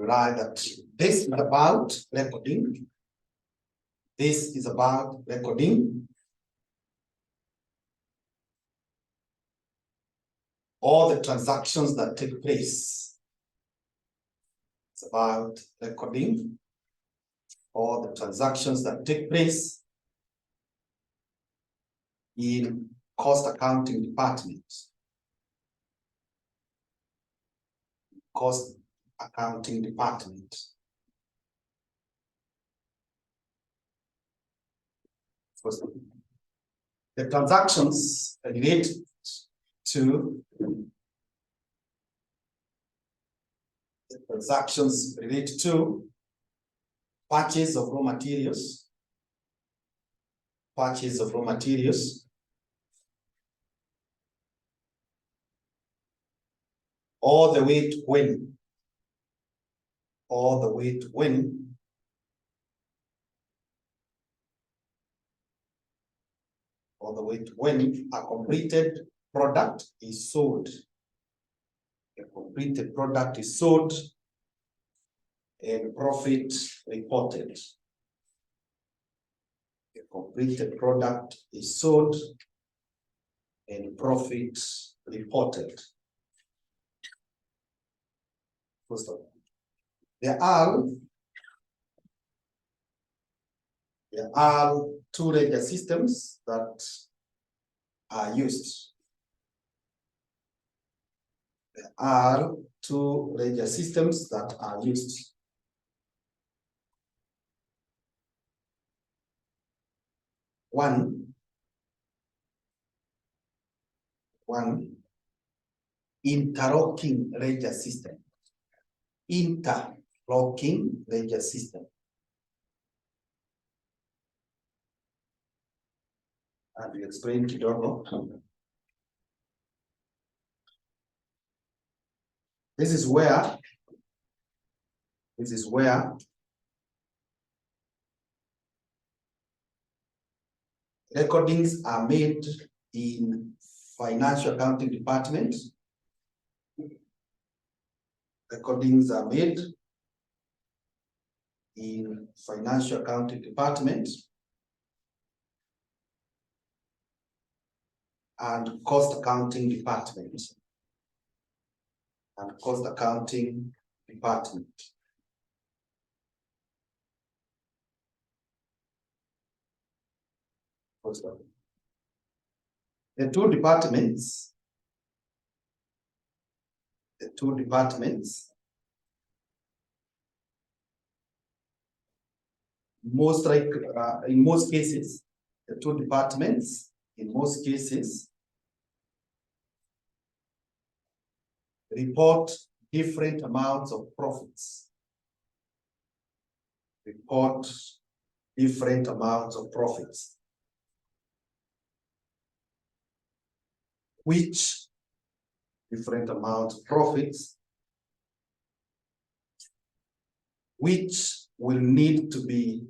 Right, that this is about recording. This is about recording all the transactions that take place. It's about recording all the transactions that take place in cost accounting department. Cost accounting department. First, the transactions relate to purchase of raw materials, all the way to when, a completed product is sold. A completed product is sold and profit reported. A completed product is sold and profit reported. First of all, there are two ledger systems that are used. There are two ledger systems that are used. One interlocking ledger system. Interlocking ledger system. And we explain kidogo. This is where recordings are made in financial accounting department. Recordings are made in financial accounting department and cost accounting department. The two departments in most cases report different amounts of profits. Which different amounts of profits which will need to be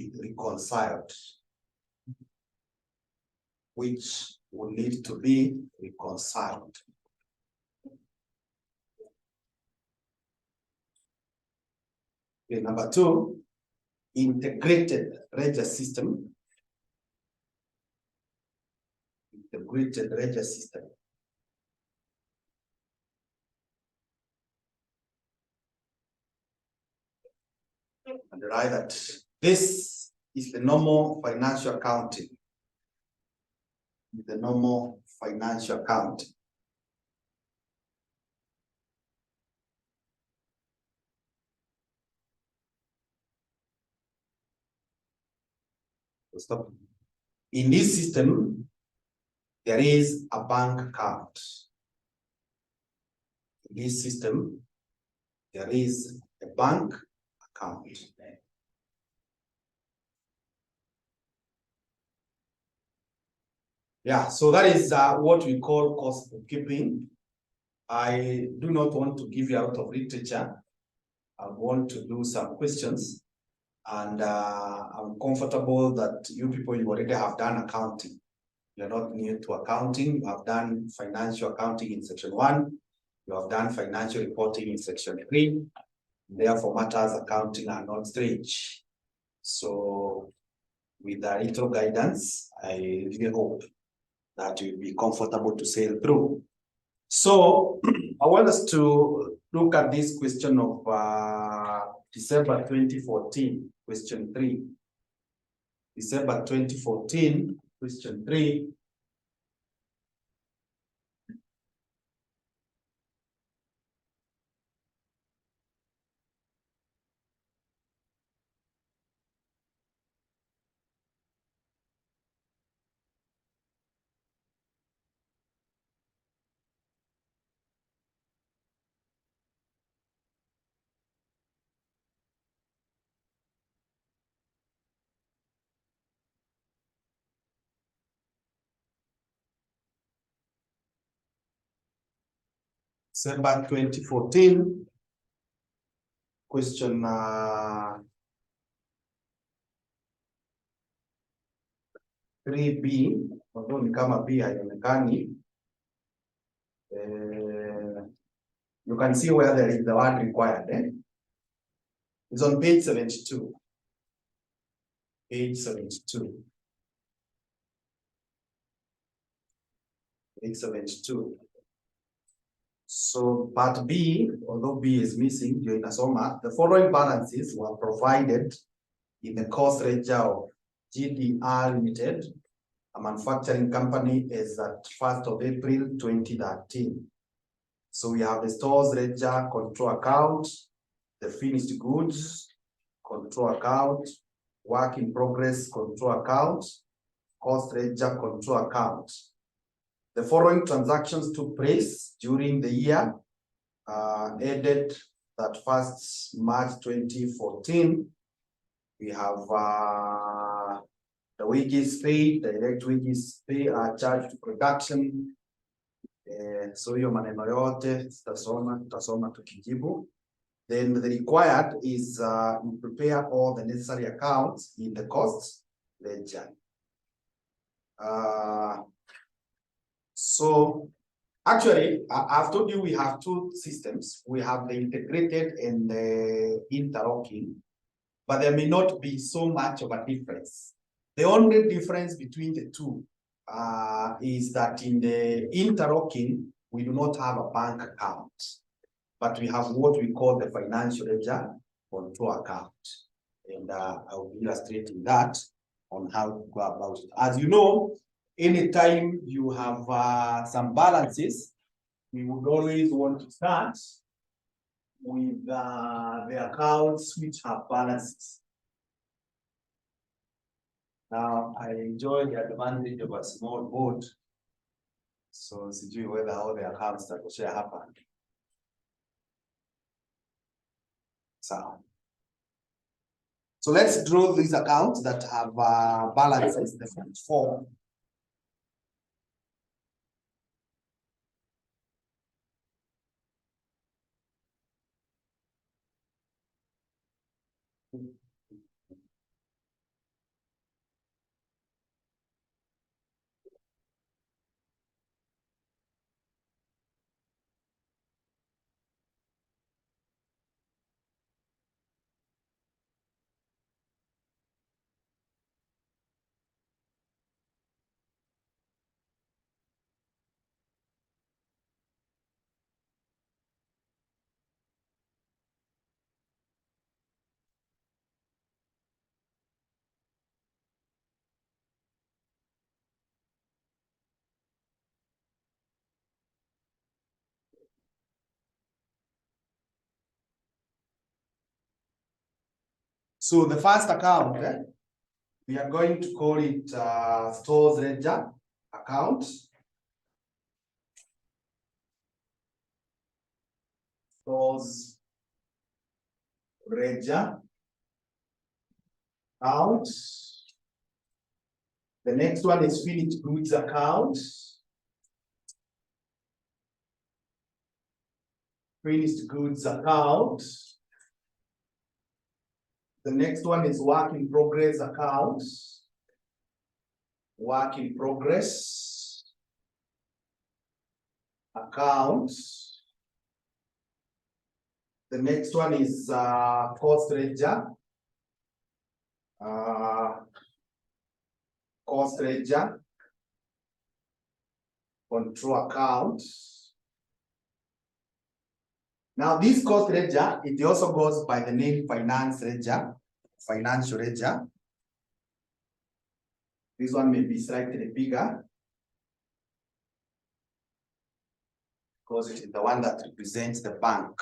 reconciled. Okay, number two, integrated ledger system. And right, that this is the normal financial accounting. Stop. In this system, there is a bank account. In this system, there is a bank account. Yeah, so that is what we call cost bookkeeping. I do not want to give you a lot of literature. I want to do some questions, and I'm comfortable that you people, you already have done accounting. you're not new to accounting, you have done financial accounting in section 1, you have done financial reporting in section 3, therefore matters accounting are not strange. So with a little guidance, I really hope that you'll be comfortable to sail through. So I want us to look at this question of December 2014, question 3. December 2014, question 3. December 2014, question 3B, although ni kama B haionekani. You can see where there is the one required. It's on page 72. Page 72. Page 72. So part B, although B is missing during Asoma, the following balances were provided in the cost ledger of GDR Limited, a manufacturing company, as at 1st of April 2013. So we have the stores ledger control account, the finished goods control account, work in progress control account, cost ledger control account. The following transactions took place during the year ended 31st March 2014. We have the wages paid, direct wages paid are charged to production. So hiyo maneno yote tutasoma tukijibu. Then the required is you prepare all the necessary accounts in the cost ledger. So actually, I've told you we have two systems. We have the integrated and the interlocking, but there may not be so much of a difference. The only difference between the two is that in the interlocking, we do not have a bank account, but we have what we call the financial ledger control account. And I will be illustrating that on how to go about it. As you know, anytime you have some balances, we would always want to start with the accounts which have balances. Now, I enjoy the advantage of a small board. So, sijui whether all the accounts that share happen. So let's draw these accounts that have balances, the first four. So the first account, we are going to call it stores ledger account. Stores ledger account. The next one is finished goods account. Finished goods account. The next one is work in progress account. work in progress, accounts. The next one is cost ledger. Cost ledger, control account. Now this cost ledger, it also goes by the name finance ledger, financial ledger. This one may be slightly bigger because it is the one that represents the bank.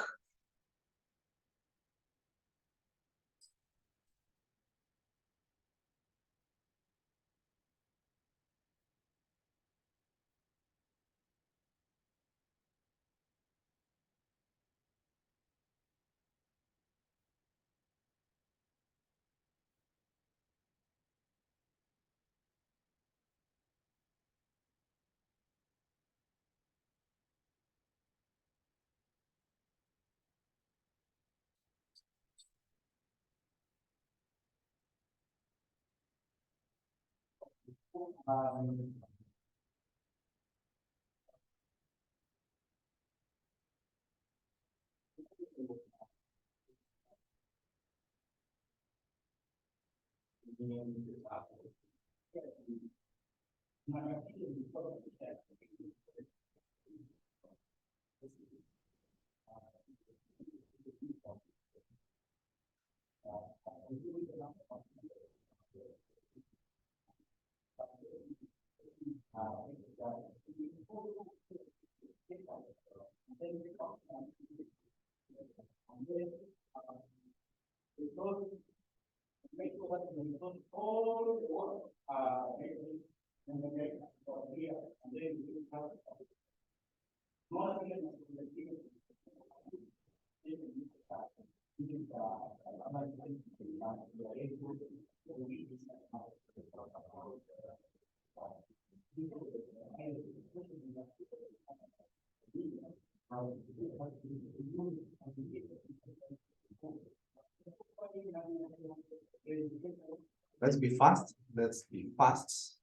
Let's be fast. Let's be fast.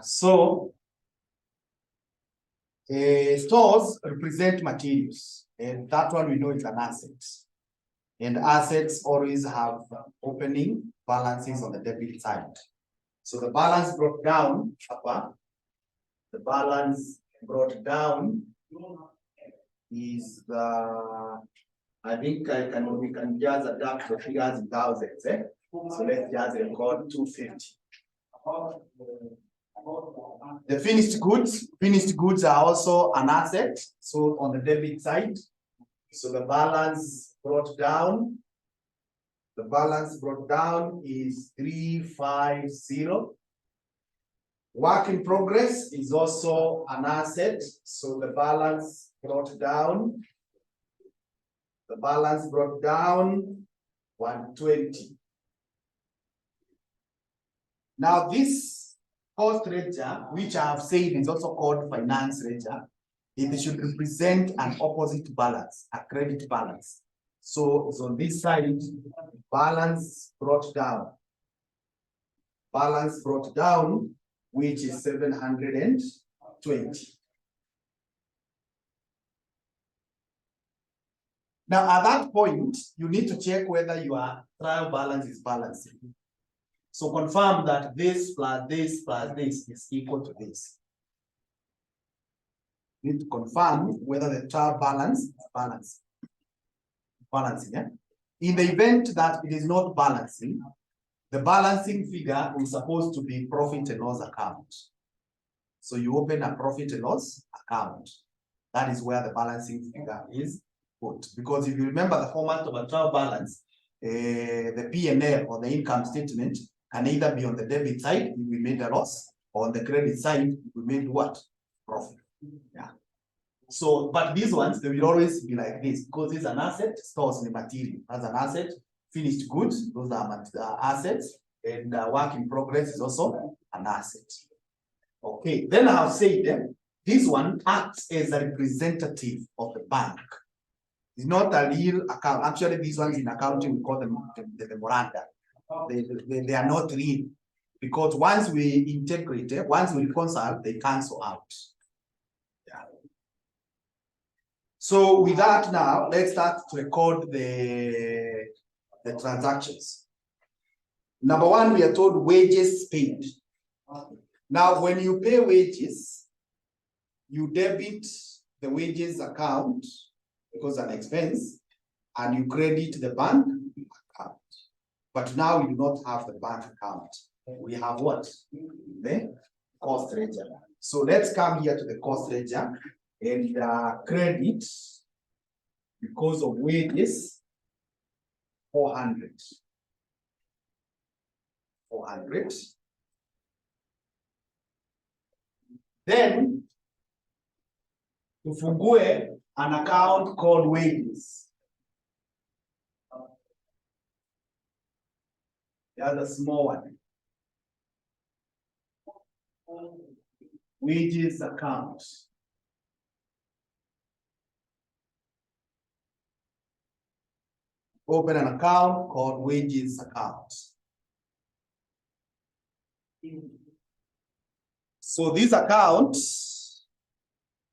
Stores represent materials, and that one we know is an asset. And assets always have opening balances on the debit side. So the balance brought down, the balance brought down is the, I think we can just adapt the figures in thousands. So let's just record 250. The finished goods are also an asset. So on the debit side, so the balance brought down is 350. Work in progress is also an asset. So the balance brought down 120. Now this cost ledger, which I have said is also called finance ledger, it should represent an opposite balance, a credit balance. So on this side, balance brought down, which is 720. Now at that point, you need to check whether your trial balance is balancing. So confirm that this plus this plus this is equal to this. You need to confirm whether the trial balance is balancing. Yeah? In the event that it is not balancing, the balancing figure is supposed to be profit and loss account. So you open a profit and loss account. That is where the balancing figure is put. Because if you remember the format of a trial balance, the P&L or the income statement can either be on the debit side if we made a loss, or on the credit side if we made what? Profit. Yeah. So, but these ones, they will always be like this because it's an asset, stores the material as an asset, finished goods, those are assets, and work in progress is also an asset. Okay, then I'll say them. This one acts as a representative of the bank. It's not a real account. Actually, these ones in accounting, we call them the memoranda. They are not real. Because once we integrate, once we reconcile, they cancel out. Yeah. So with that now, let's start to record the transactions. Number one, we are told wages paid. Now, when you pay wages, you debit the wages account because an expense, and you credit the bank account. But now we do not have the bank account. We have what? The cost ledger. So let's come here to the cost ledger and credit because of wages 400. 400. Then tufungue an account called wages. There's a small one. Wages account. Open an account called wages account. So this account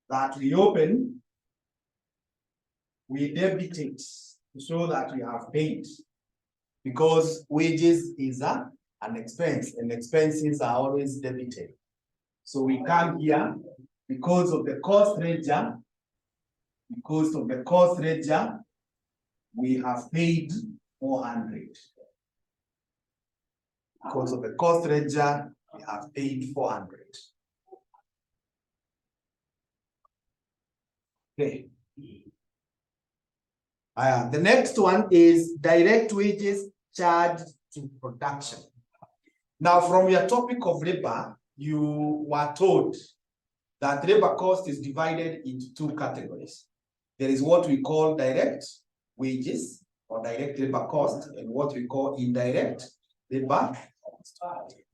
that we open, we debit it to show that we have paid, because wages is an expense, and expenses are always debited. So we come here because of the cost ledger. Because of the cost ledger, we have paid 400. Because of the cost ledger, we have paid 400. Okay. The next one is direct wages charged to production. Now, from your topic of labor, you were told that labor cost is divided into two categories. There is what we call direct wages or direct labor cost, and what we call indirect labor cost.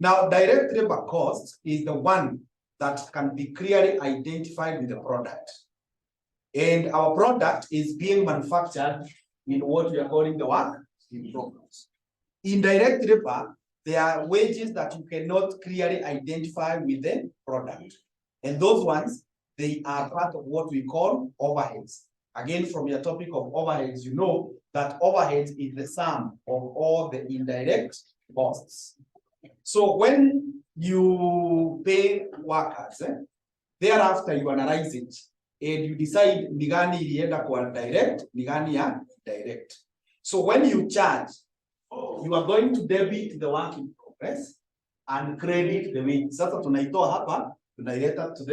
Now, direct labor cost is the one that can be clearly identified with the product. And our product is being manufactured in what we are calling the work in progress. Indirect labor, there are wages that you cannot clearly identify with the product. And those ones, they are part of what we call overheads. Again, from your topic of overheads, you know that overheads is the sum of all the indirect costs. So when you pay workers, thereafter you analyze it and you decide ni gani ilienda kwa direct, ni gani ya direct. So when you charge, you are going to debit the work in progress and credit the wages. Sasa tunaitoa hapa, tunaileta to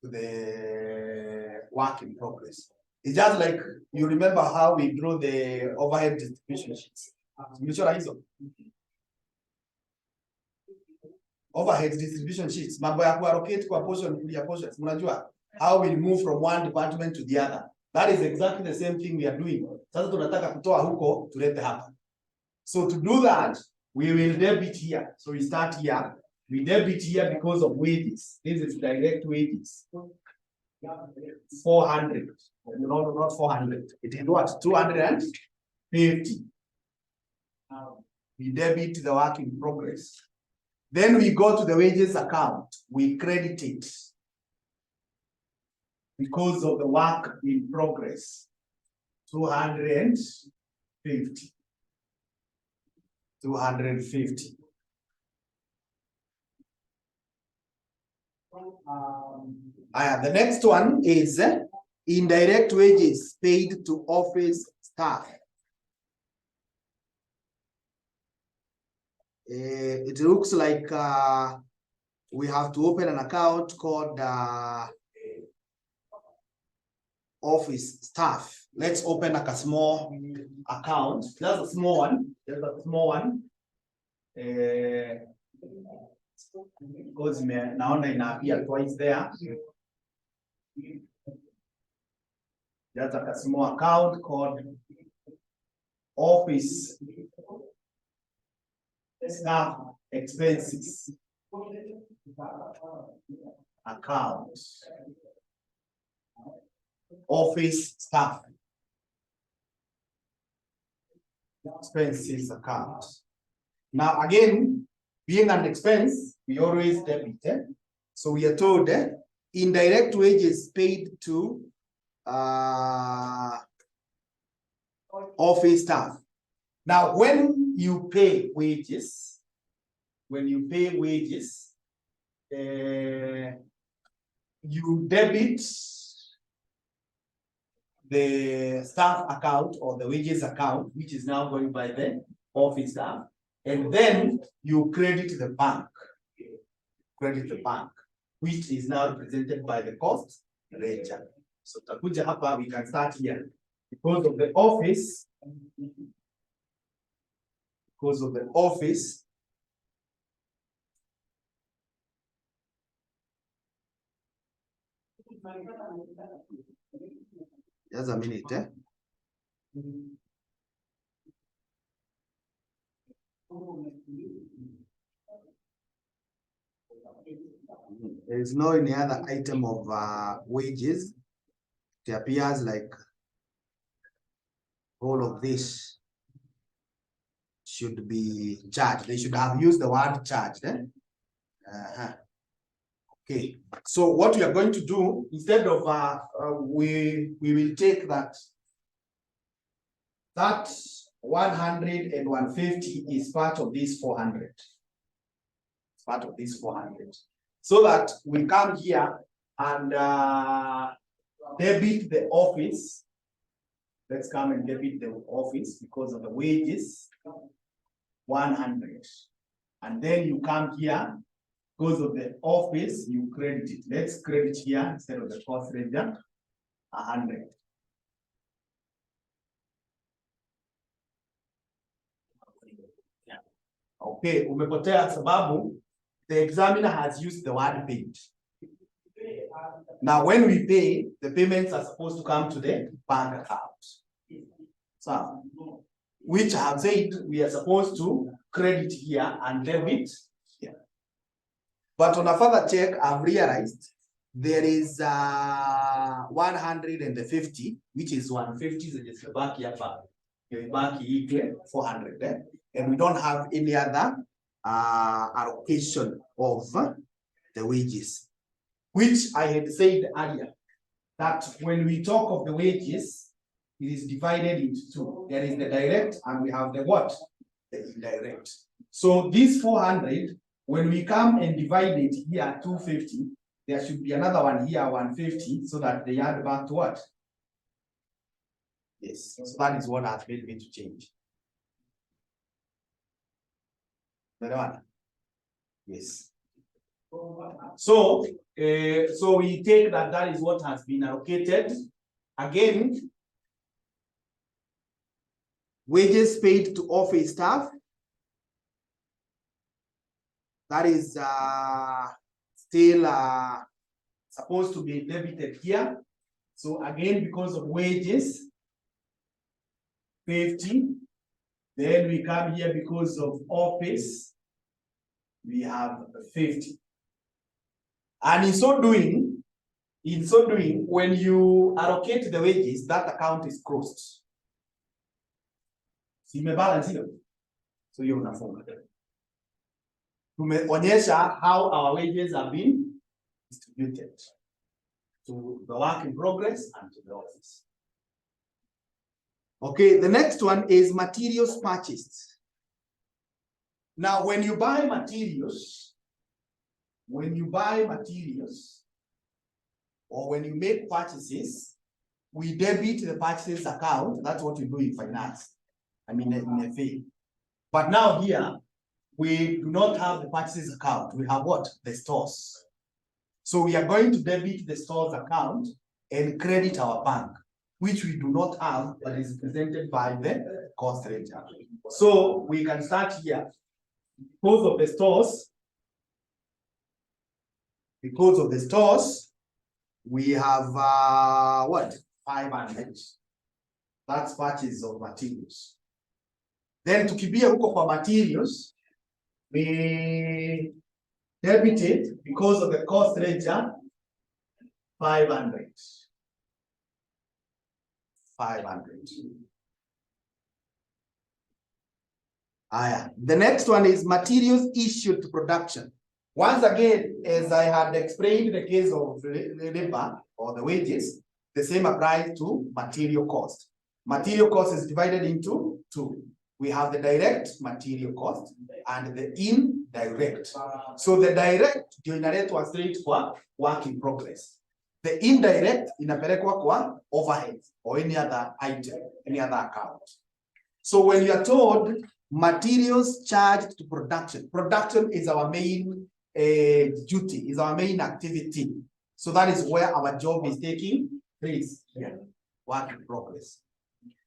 the work in progress. It's just like you remember how we draw the overhead distribution sheets. Overhead distribution sheets. Mambo ya kuallocate kwa portion ya portions. Mnajua how we move from one department to the other. That is exactly the same thing we are doing. Sasa tunataka kutoa huko tulete hapa. So to do that, we will debit here. So we start here. We debit here because of wages. This is direct wages. 400. No, not 400. It is what? 250. We debit the work in progress. Then we go to the wages account. We credit it because of the work in progress. 250. 250. The next one is indirect wages paid to office staff. It looks like we have to open an account called office staff. Let's open like a small account. That's a small one. There's a small one. Because naona inaapia twice there. That's like a small account called office staff expenses account. Office staff expenses account. Now again, being an expense, we always debit. So we are told indirect wages paid to office staff. Now, when you pay wages, you debit the staff account or the wages account, which is now going by the office staff, and then you credit the bank. Which is now represented by the cost ledger. So takuja hapa, we can start here. Because of the office, just a minute. There is no any other item of wages. It appears like all of this should be charged. They should have used the word charged. Okay, so what we are going to do, instead of we will take that 100 and 150 is part of this 400. It's part of this 400. So that we come here and debit the office. Let's come and debit the office because of the wages, 100. And then you come here, because of the office, you credit it. Let's credit here instead of the cost ledger, 100. Okay, umepotea sababu the examiner has used the word paid. Now, when we pay, the payments are supposed to come to the bank account. So, which I have said we are supposed to credit here and debit here. But on a further check, I've realized there is 150, which is 150 is the back here, back equal 400, and we don't have any other allocation of the wages, which I had said earlier, that when we talk of the wages, it is divided into two. There is the direct and we have the what? The indirect. So this 400, when we come and divide it here, 250, there should be another one here, 150, so that they add back to what? Yes, so that is what has made me to change. Yes. So, so we take that is what has been allocated. Again, wages paid to office staff. That is still supposed to be debited here. So again, because of wages, 50. Then we come here because of office, we have 50. And in so doing, when you allocate the wages, that account is closed. So you unafunga. Tumeonyesha how our wages have been distributed to the work in progress and to the office. Okay, the next one is materials purchased. Now, when you buy materials, or when you make purchases, we debit the purchases account. That's what we do in finance. I mean, in FA. But now here, we do not have the purchases account. We have what? The stores. So we are going to debit the stores account and credit our bank, which we do not have, but is presented by the cost ledger. So we can start here. Because of the stores, we have what? 500. That's purchase of materials. Then to kibia huko kwa materials, we debited because of the cost ledger 500. The next one is materials issued to production. Once again, as I had explained the case of labor or the wages, the same applies to material cost. Material cost is divided into two. We have the direct material cost and the indirect. So the direct inaletwa straight kwa work in progress. The indirect inapelekwa kwa overhead or any other item, any other account. So when you are told materials charged to production, production is our main duty, is our main activity. So that is where our job is taking place. Yeah. Work in progress.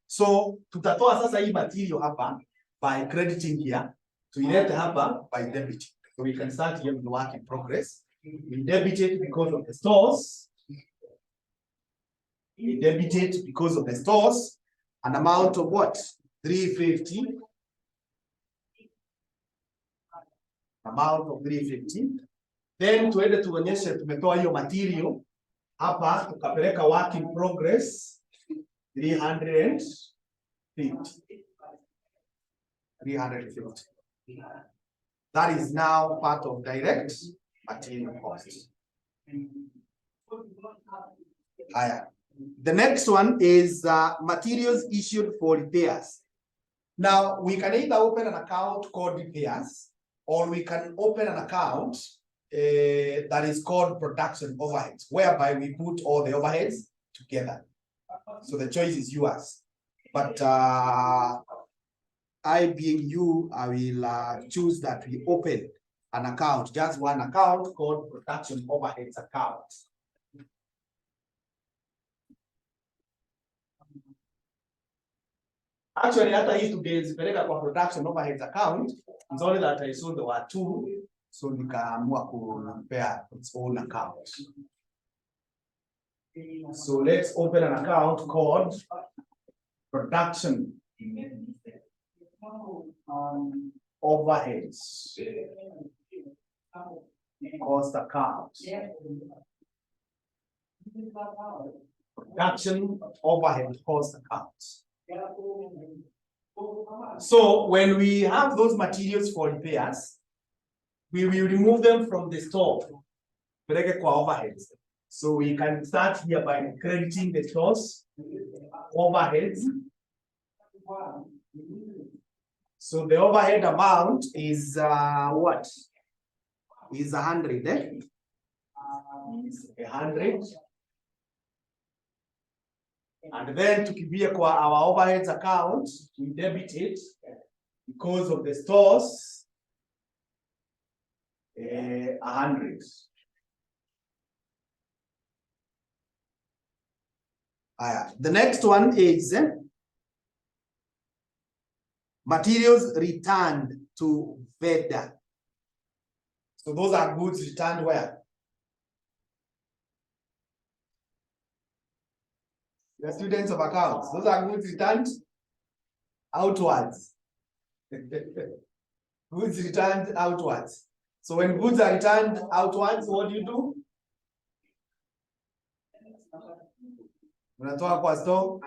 So tutatoa sasa hii material hapa by crediting here, tuilete hapa by debiting. So we can start here with work in progress. We debit it because of the stores. We debit it because of the stores. An amount of what? 350. Amount of 350. Then tuende tuonyeshe tumetoa hiyo material hapa tukapeleka work in progress 350. 350. That is now part of direct material cost. Higher. The next one is materials issued for repairs. Now we can either open an account called repairs, or we can open an account that is called production overheads, whereby we put all the overheads together. So the choice is yours. But I being you, I will choose that we open an account, just one account called production overheads account. Actually, hata hii tungezipeleka kwa production overheads account, it's only that I saw there were two, so nikaamua kupea its own account. So let's open an account called production overheads cost account. Production overhead cost account. So when we have those materials for repairs, we will remove them from the store. Overheads. So we can start here by crediting the stores overheads. So the overhead amount is what? Is 100, eh? Is 100. And then tukibia kwa our overheads account, we debit it because of the stores 100. The next one is materials returned to vendor. So those are goods returned where? The students of accounts. Those are goods returned outwards. Goods returned outwards. So when goods are returned outwards, what do you do? Unatoa kwa store.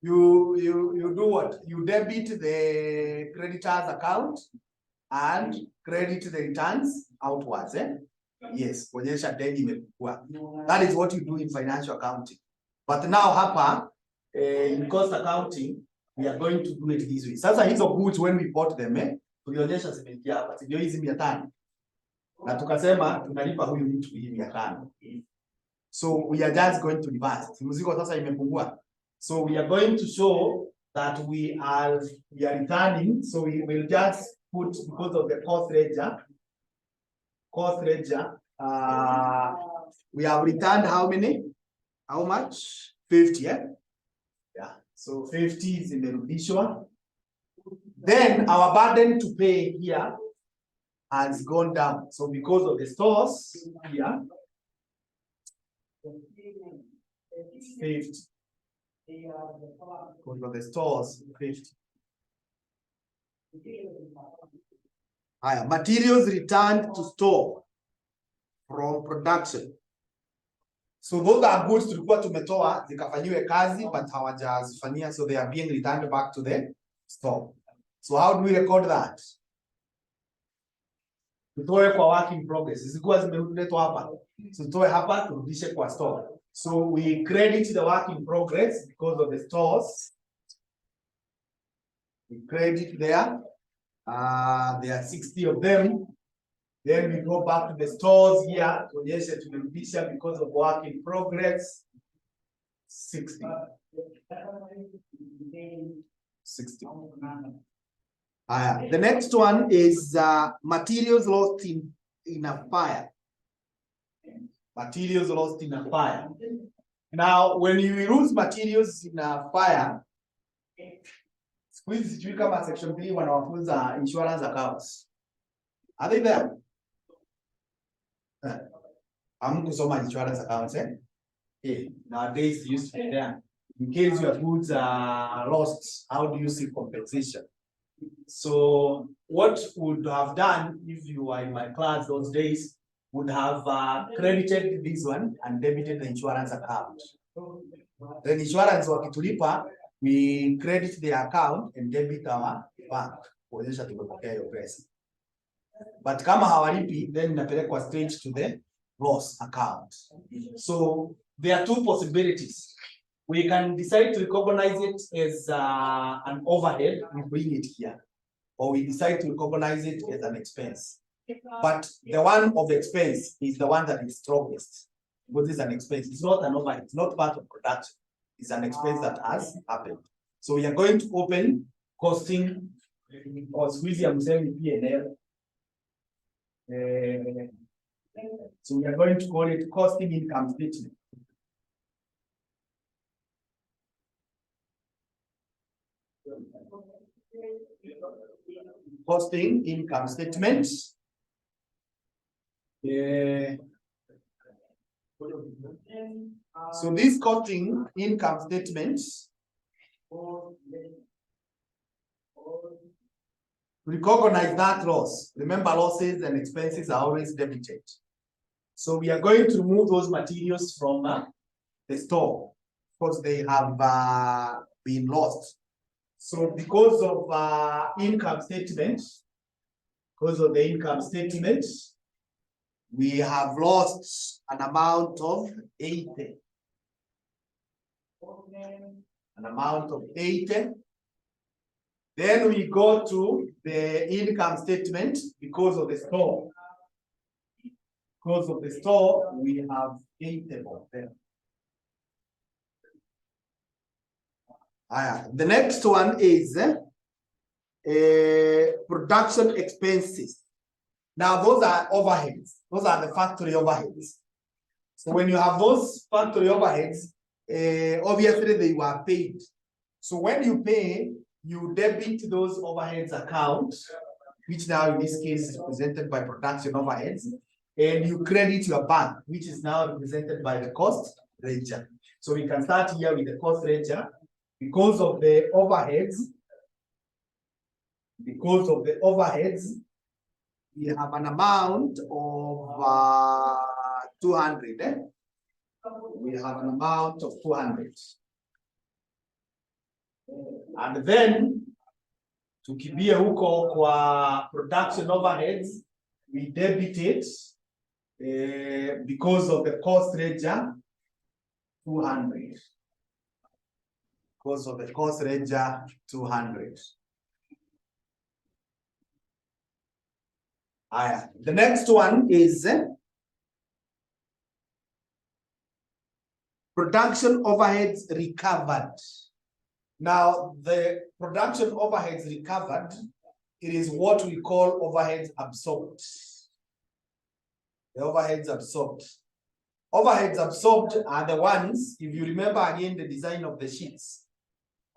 You do what? You debit the creditor's account and credit the returns outwards. Yes, that is what you do in financial accounting. But now hapa in cost accounting, we are going to do it this way. Sasa hizo goods when we bought them, tulionyesha zimeingia hapa. Ndio hizi 500. Na tukasema tunalipa huyu mtu hii 500. So we are just going to reverse. Mzigo sasa imepungua. So we are going to show that we are returning. So we will just put, because of the cost ledger, we have returned how many? How much? 50, yeah? Yeah. So 50 is in the imerudishwa. Then our burden to pay here has gone down. So because of the stores here, 50. Because of the stores, 50. Materials returned to store from production. So those are goods tulikuwa tumetoa zikafanyiwe kazi but hawajazifanyia, so they are being returned back to the store. So how do we record that? Tutoe kwa work in progress. Zilikuwa zimeletwa hapa. So tutoe hapa turudishe kwa store. So we credit the work in progress because of the stores. We credit there. There are 60 of them. Then we go back to the stores here. Tuonyeshe tumerudisha because of work in progress. 60. 60. The next one is materials lost in a fire. Materials lost in a fire. Now, when you lose materials in a fire, squeeze sijui kama section 3 wanawafunza insurance accounts. Are they there? Hamkusoma insurance accounts, eh? Yeah. Nowadays they used to be there. In case your goods are lost, how do you seek compensation? So what would have done if you were in my class those days would have credited this one and debited the insurance account. The insurance wakitulipa, we credit the account and debit our bank. Kuonyesha tumepokea hiyo pesa. But kama hawalipi, then inapelekwa straight to the loss account. So there are two possibilities. We can decide to recognize it as an overhead, we bring it here. Or we decide to recognize it as an expense. But the one of the expense is the one that is strongest. Because it's an expense. It's not an overhead. It's not part of production. It's an expense that has happened. So we are going to open costing or squeeze P&L. So we are going to call it costing income statement. Costing income statement. So this costing income statement recognize that loss. Remember, losses and expenses are always debited. So we are going to remove those materials from the store because they have been lost. So because of income statement, we have lost an amount of 80. An amount of 80. Then we go to the income statement because of the store. Because of the store, we have 80 of them. The next one is production expenses. Now, those are overheads. Those are the factory overheads. So when you have those factory overheads, obviously they were paid. So when you pay, you debit those overheads account, which now in this case is represented by production overheads, and you credit your bank, which is now represented by the cost ledger. So we can start here with the cost ledger. Because of the overheads, we have an amount of 200. We have an amount of 200. And then, tukimbie huko kwa production overheads, we debit it because of the cost ledger, 200. Because of the cost ledger, 200. The next one is production overheads recovered. Now, the production overheads recovered, it is what we call overheads absorbed. The overheads absorbed. Overheads absorbed are the ones, if you remember again the design of the sheets.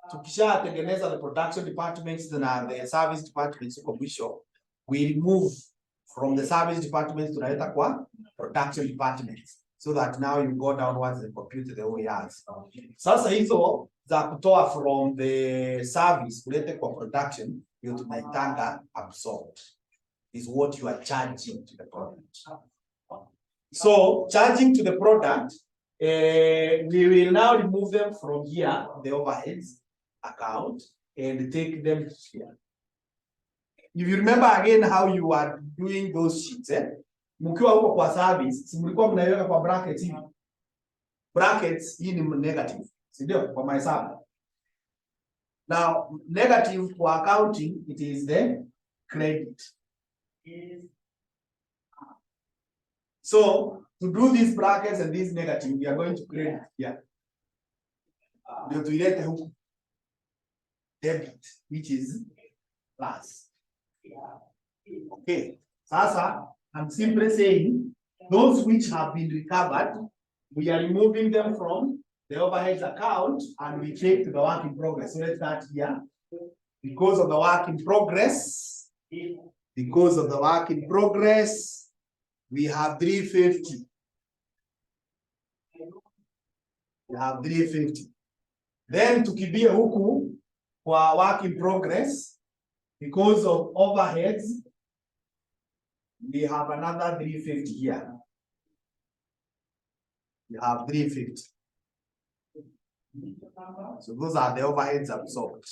Tukisha tengeneza the production departments na the service departments huko mwisho, we remove from the service departments tunaleta kwa production departments, so that now you go downwards and compute the OERs. Sasa hizo za kutoa from the service kulete kwa production, hiyo tunaitanga absorbed. Is what you are charging to the product. So charging to the product We will now remove them from here, the overheads account, and take them here. If you remember again how you are doing those sheets, mkiwa huko kwa service, si mlikuwa mnaiweka kwa brackets hivi. Brackets hii ni negative, si ndio? Kwa mahesabu. Now, negative for accounting, it is the credit. So, to do these brackets and these negative, we are going to credit here. Ndio tuilete huku. Debit, which is plus. Okay. Sasa, I'm simply saying, those which have been recovered, we are removing them from the overheads account and we take to the work in progress. So let's start here. Because of the work in progress, we have 350. We have 350. Then tukibia huku kwa work in progress, because of overheads, we have another 350 here. We have 350. So those are the overheads absorbed.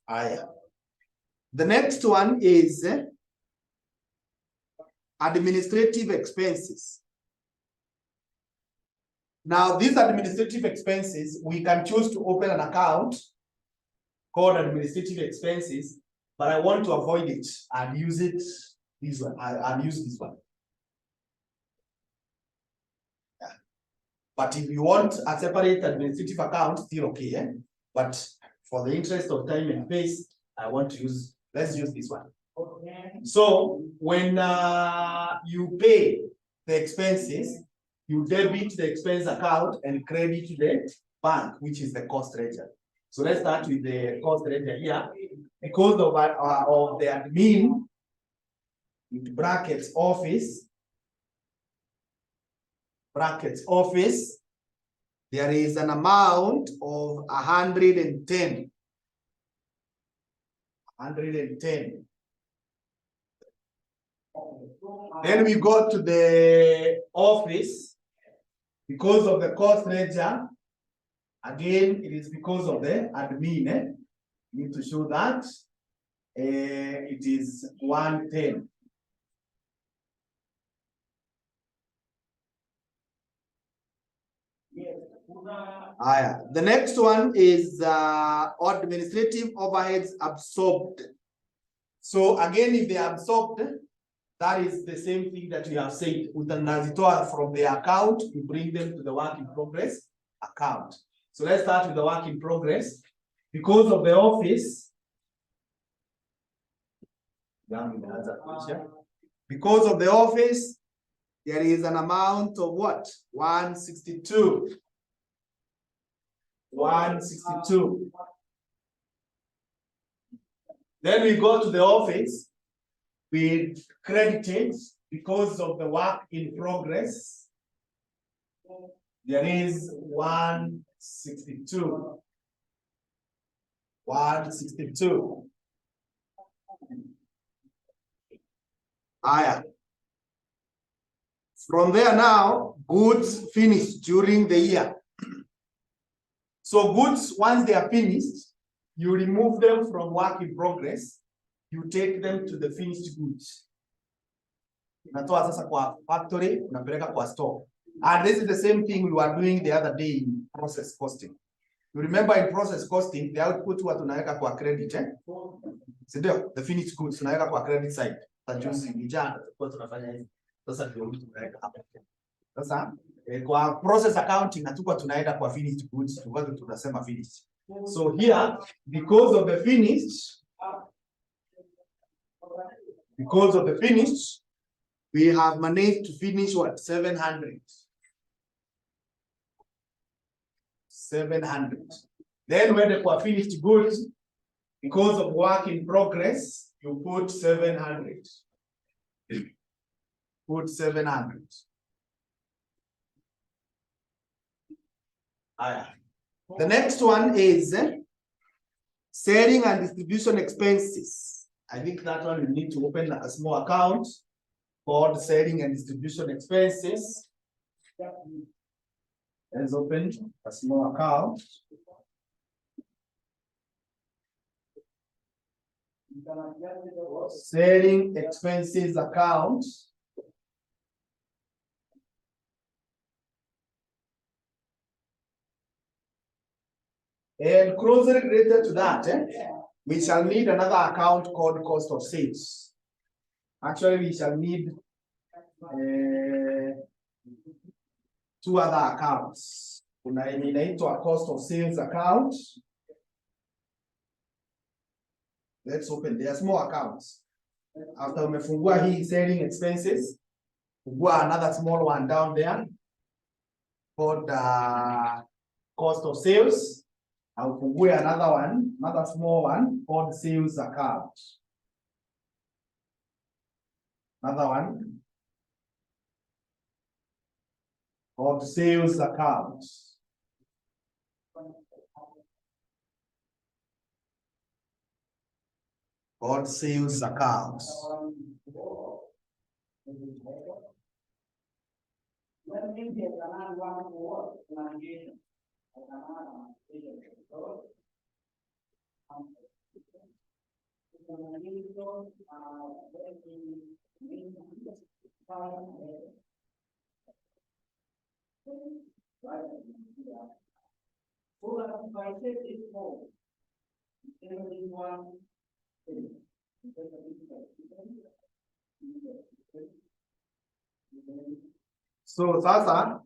The next one is administrative expenses. Now, these administrative expenses, we can choose to open an account called administrative expenses, but I want to avoid it and use it this one. I'll use this one. Yeah. But if you want a separate administrative account, still okay. Eh? But for the interest of time and space, I want to use, let's use this one. Okay. So when you pay the expenses, you debit the expense account and credit the bank, which is the cost ledger. So let's start with the cost ledger here. Because of the admin, with brackets office, there is an amount of 110. 110. Then we go to the office. Because of the cost ledger, again, it is because of the admin. You need to show that it is 110. The next one is administrative overheads absorbed. So again, if they are absorbed, that is the same thing that we have said. Utanazitoa from the account, you bring them to the work in progress account. So let's start with the work in progress. Because of the office, there is an amount of what? 162. 162. Then we go to the office. We credited because of the work in progress. There is 162. 162. From there now, goods finished during the year. So goods, once they are finished, you remove them from work in progress. You take them to the finished goods. Unatoa sasa kwa factory, unapeleka kwa store. And this is the same thing we were doing the other day in process costing. You remember in process costing, the output wa tunaweka kwa credit, Sindio? The finished goods tunaweka kwa credit side. Tajuzi vijana kwa tunafanya hivi. Sasa ndio tunaweka hapa. Sasa kwa process accounting hatukuwa tunaenda kwa finished goods, tulikuwa tunasema finished. So here, because of the finished, we have managed to finish what? 700. 700. Then when they were finished goods, because of work in progress, you put 700. Put 700. The next one is selling and distribution expenses. I think that one we need to open a small account called selling and distribution expenses. Let's open a small account. Selling expenses account. And closely related to that, we shall need another account called cost of sales. Actually, we shall need two other accounts. Inaitwa cost of sales account. Let's open. There are small accounts. After umefungua hii selling expenses, fungua another small one down there called cost of sales. I'll fungue another one, another small one called sales account. Another one called sales account. Called sales account. So sasa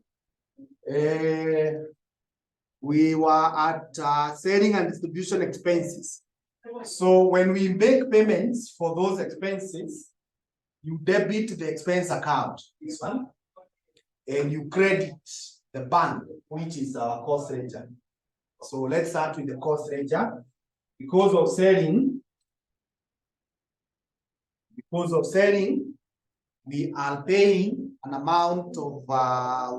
we were at selling and distribution expenses. So when we make payments for those expenses, you debit the expense account, this one, and you credit the bank, which is our cost ledger. So let's start with the cost ledger. Because of selling, we are paying an amount of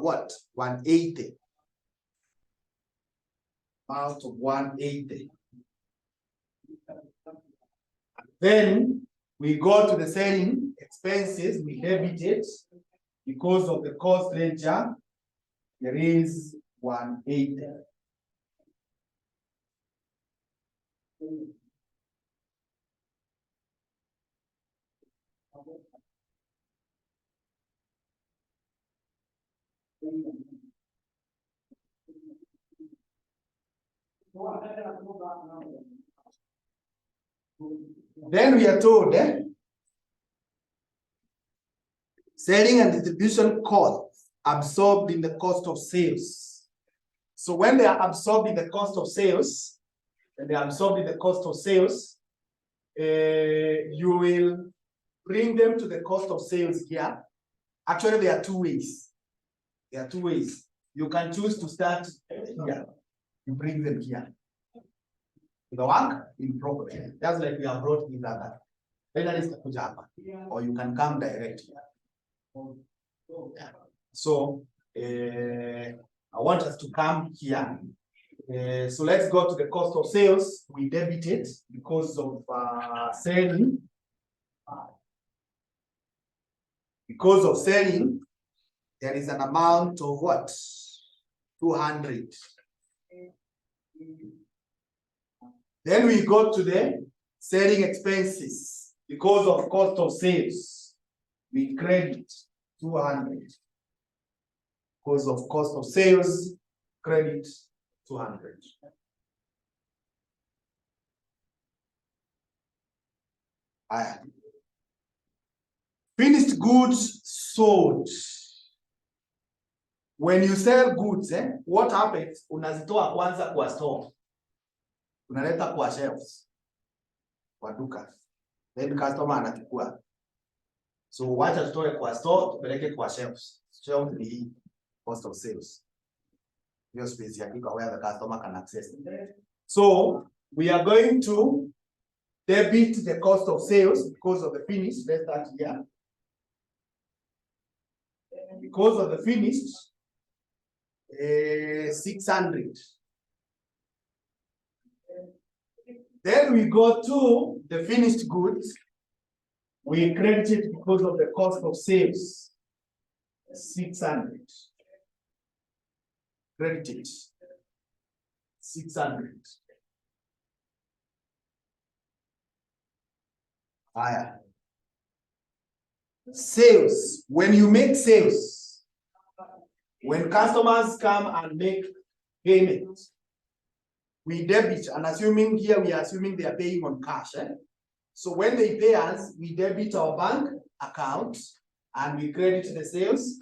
what? 180. Amount of 180. Then we go to the selling expenses, we debit it. Because of the cost ledger, there is 180. Then we are told selling and distribution costs absorbed in the cost of sales. So when they are absorbed in the cost of sales, you will bring them to the cost of sales here. Actually, there are two ways. You can choose to start here. You bring them here. The work in progress. That's like we have brought in that. Or you can come direct here. So I want us to come here. So let's go to the cost of sales. We debit it because of selling. Because of selling, there is an amount of what? 200. Then we go to the selling expenses. Because of cost of sales, we credit 200. Because of cost of sales, credit 200. Finished goods sold. When you sell goods, what happens? Unazitoa kwanza kwa store. Unaleta kwa shelves. Kwa duka. Then customer anachukua. So wacha tutoe kwa store, tupeleke kwa shelves. Shelves ni cost of sales. Your space ya duka where the customer can access it. So we are going to debit the cost of sales because of the finish. Let's start here. Because of the finished, 600. Then we go to the finished goods. We credit it because of the cost of sales, 600. credit it. 600. Higher. Sales. When you make sales, when customers come and make payment, we debit, and assuming here we are assuming they are paying on cash. So when they pay us, we debit our bank account and we credit the sales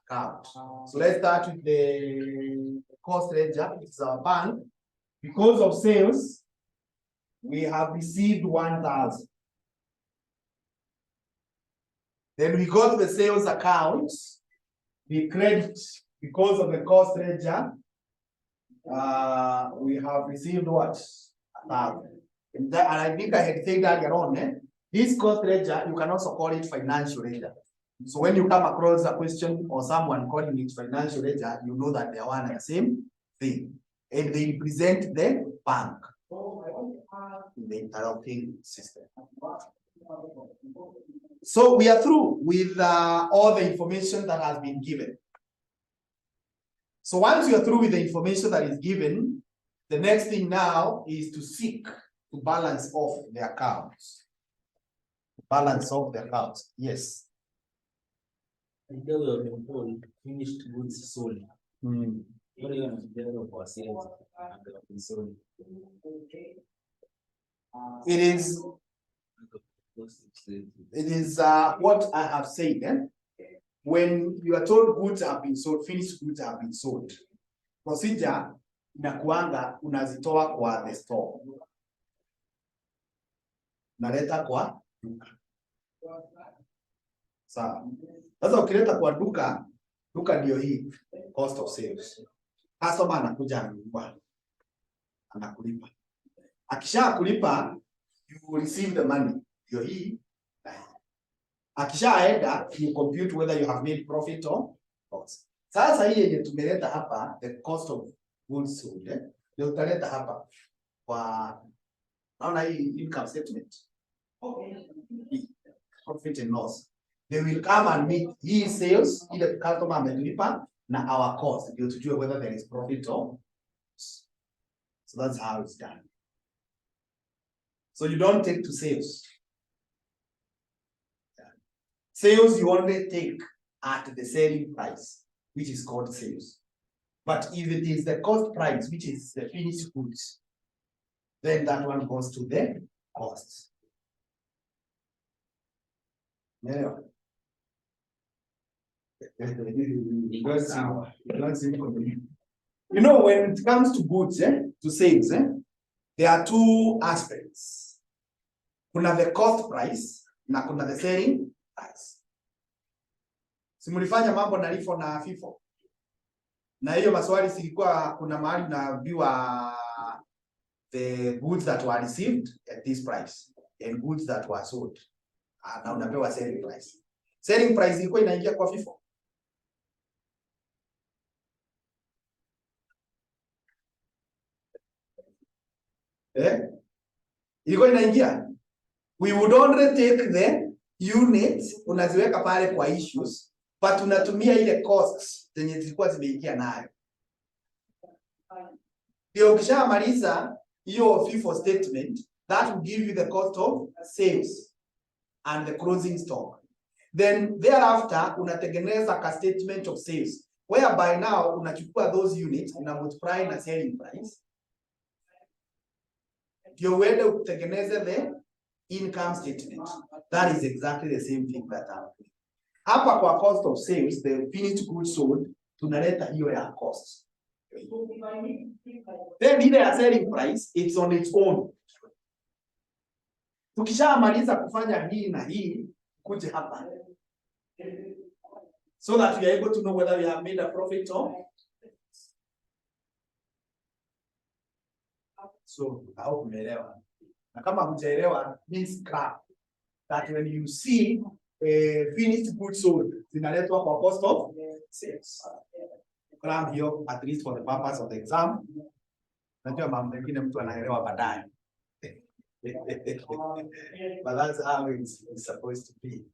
account. So let's start with the cost ledger. It's our bank. Because of sales, we have received 1,000. Then we go to the sales account. We credit because of the cost ledger. We have received what? 1,000. And I think I had said earlier on, this cost ledger, you can also call it financial ledger. So when you come across a question or someone calling it financial ledger, you know that they are one and the same thing. And they represent the bank in the interlocking system. So we are through with all the information that has been given. So once you are through with the information that is given, the next thing now is to seek to balance off the accounts. Balance off the accounts. Yes. We have been told finished goods sold. What are you going to do for sales and sold? It is what I have said. When you are told goods have been sold, finished goods have been sold, procedure inakuanga unazitoa kwa the store, naleta kwa duka. Sawa. Sasa ukileta kwa duka, duka ndio hii cost of sales. Customer anakuja anunua, anakulipa. Akisha kulipa, you will receive the money. Ndio hii. Akishaenda, you compute whether you have made profit or loss. Sasa hii yenye tumeleta hapa, the cost of goods sold, ndio utaleta hapa kwa naona hii income statement. Profit and loss. They will come and meet hii sales, ile customer amelipa na our cost, ndio tujue whether there is profit or loss. So that's how it's done. So you don't take to sales. Sales you only take at the selling price, which is called sales. But if it is the cost price, which is the finished goods, then that one goes to the cost. Yeah. You know, when it comes to goods, to sales, there are two aspects. Kuna the cost price na kuna the selling price. Simulifanya mambo na LIFO na FIFO. Na hiyo maswali silikuwa kuna mahali unaambiwa the goods that were received at this price and goods that were sold. Na unapewa selling price. Selling price ilikuwa inaingia kwa FIFO. Ilikuwa inaingia. We would only take the units, unaziweka pale kwa issues, but unatumia ile costs zenye zilikuwa zimeingia nayo. Ndio ukishamaliza hiyo FIFO statement, that will give you the cost of sales and the closing stock. Then thereafter unatengeneza a statement of sales, whereby now unachukua those units una multiply na selling price. Ndio uende utengeneze the income statement. That is exactly the same thing that happened. Hapa kwa cost of sales, the finished goods sold, tunaleta hiyo ya cost. Then ile ya selling price, it's on its own. Tukishamaliza kufanya hii na hii, kuje hapa. So that we are able to know whether we have made a profit or. So, au umeelewa. Na kama hujaelewa, means scrap. That when you see finished goods sold, zinaletwa kwa cost of sales. Scrap hiyo, at least for the purpose of the exam. Najua mambo mengine mtu anaelewa baadaye. But that's how it's supposed to be.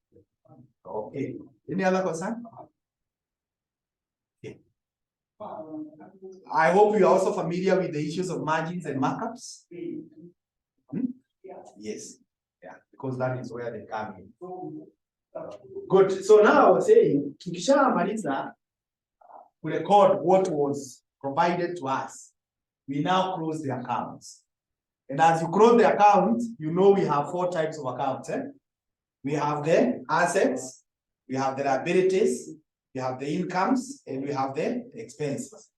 Okay. Any other concern? Okay. I hope you are also familiar with the issues of margins and markups. Yes, yeah, because that is where they come in. Good. So now I was saying, tukishamaliza to record what was provided to us, we now close the accounts. And as you close the account, you know we have 4 types of accounts. We have the assets, we have the liabilities, we have the incomes, and we have the expenses.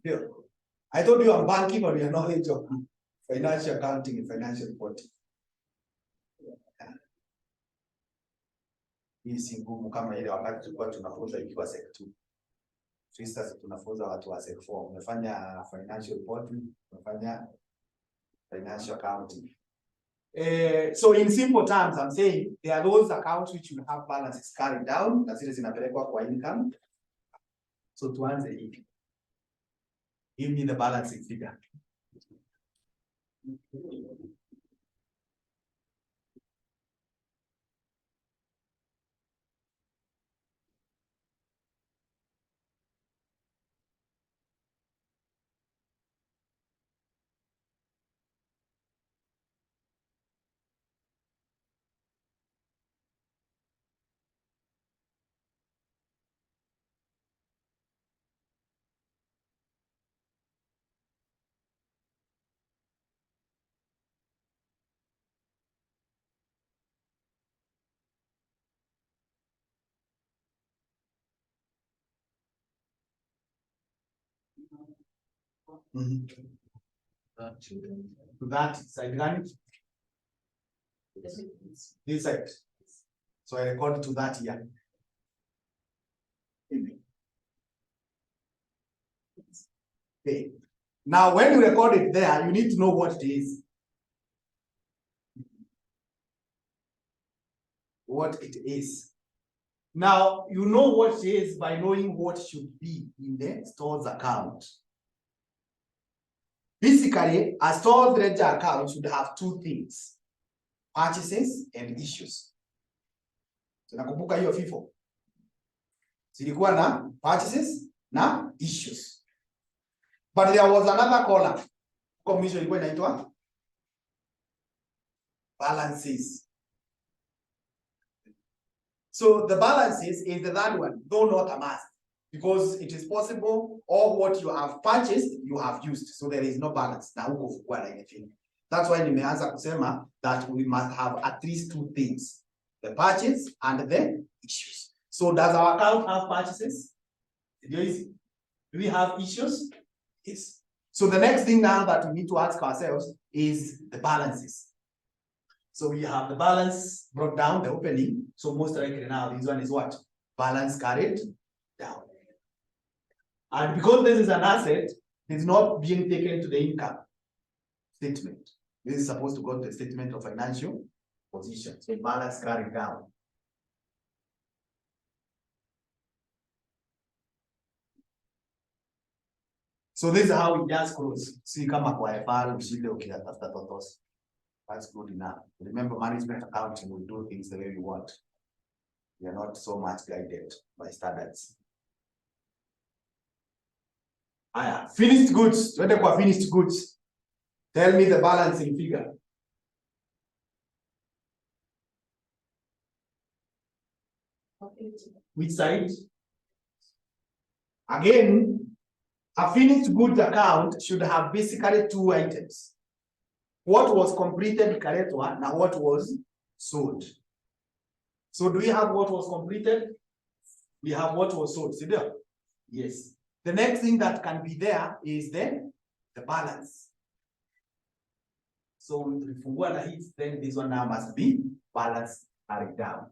Yeah. I told you I'm banking on your knowledge of financial accounting and financial reporting. Hii si ngumu kama ile wakati tulikuwa tunafunza ikiwa sec 2. Sisi tunafunza watu wa sec 4. Umefanya financial reporting, umefanya financial accounting. So in simple terms, I'm saying there are those accounts which will have balances carried down, na zile zinapelekwa kwa income. So tuanze hivi. Give me the balancing figure. To that side line. This side. So I record to that here. Okay. Now, when you record it there, you need to know what it is. What it is. Now, you know what it is by knowing what should be in the stores account. Basically, a stores ledger account should have 2 things: purchases and issues. Tunakumbuka hiyo FIFO. Zilikuwa na purchases na issues. But there was another column. Commission ilikuwa inaitwa balances. So the balances is the third one, though not a must, because it is possible all what you have purchased, you have used. So there is no balance. Na huko fukua na anything. That's why nimeanza kusema that we must have at least 2 things: the purchase and the issues. So does our account have purchases? Do we have issues? Yes. So the next thing now that we need to ask ourselves is the balances. So we have the balance brought down, the opening. So most likely now this one is what? Balance carried down. And because this is an asset, it's not being taken to the income statement. This is supposed to go to the statement of financial position. So balance carried down. So this is how we just close. See kama kwa FR ushinde ukitafuta totos. That's good enough. Remember, management accounting will do things the way you want. We are not so much guided by standards. Aya, finished goods. Twende kwa finished goods. Tell me the balancing figure. Which side? Again, a finished goods account should have basically 2 items. What was completed ikaletwa na what was sold. So do we have what was completed? We have what was sold. See there? Yes. The next thing that can be there is the balance. So ukifungua na hits, then this one now must be balance carried down.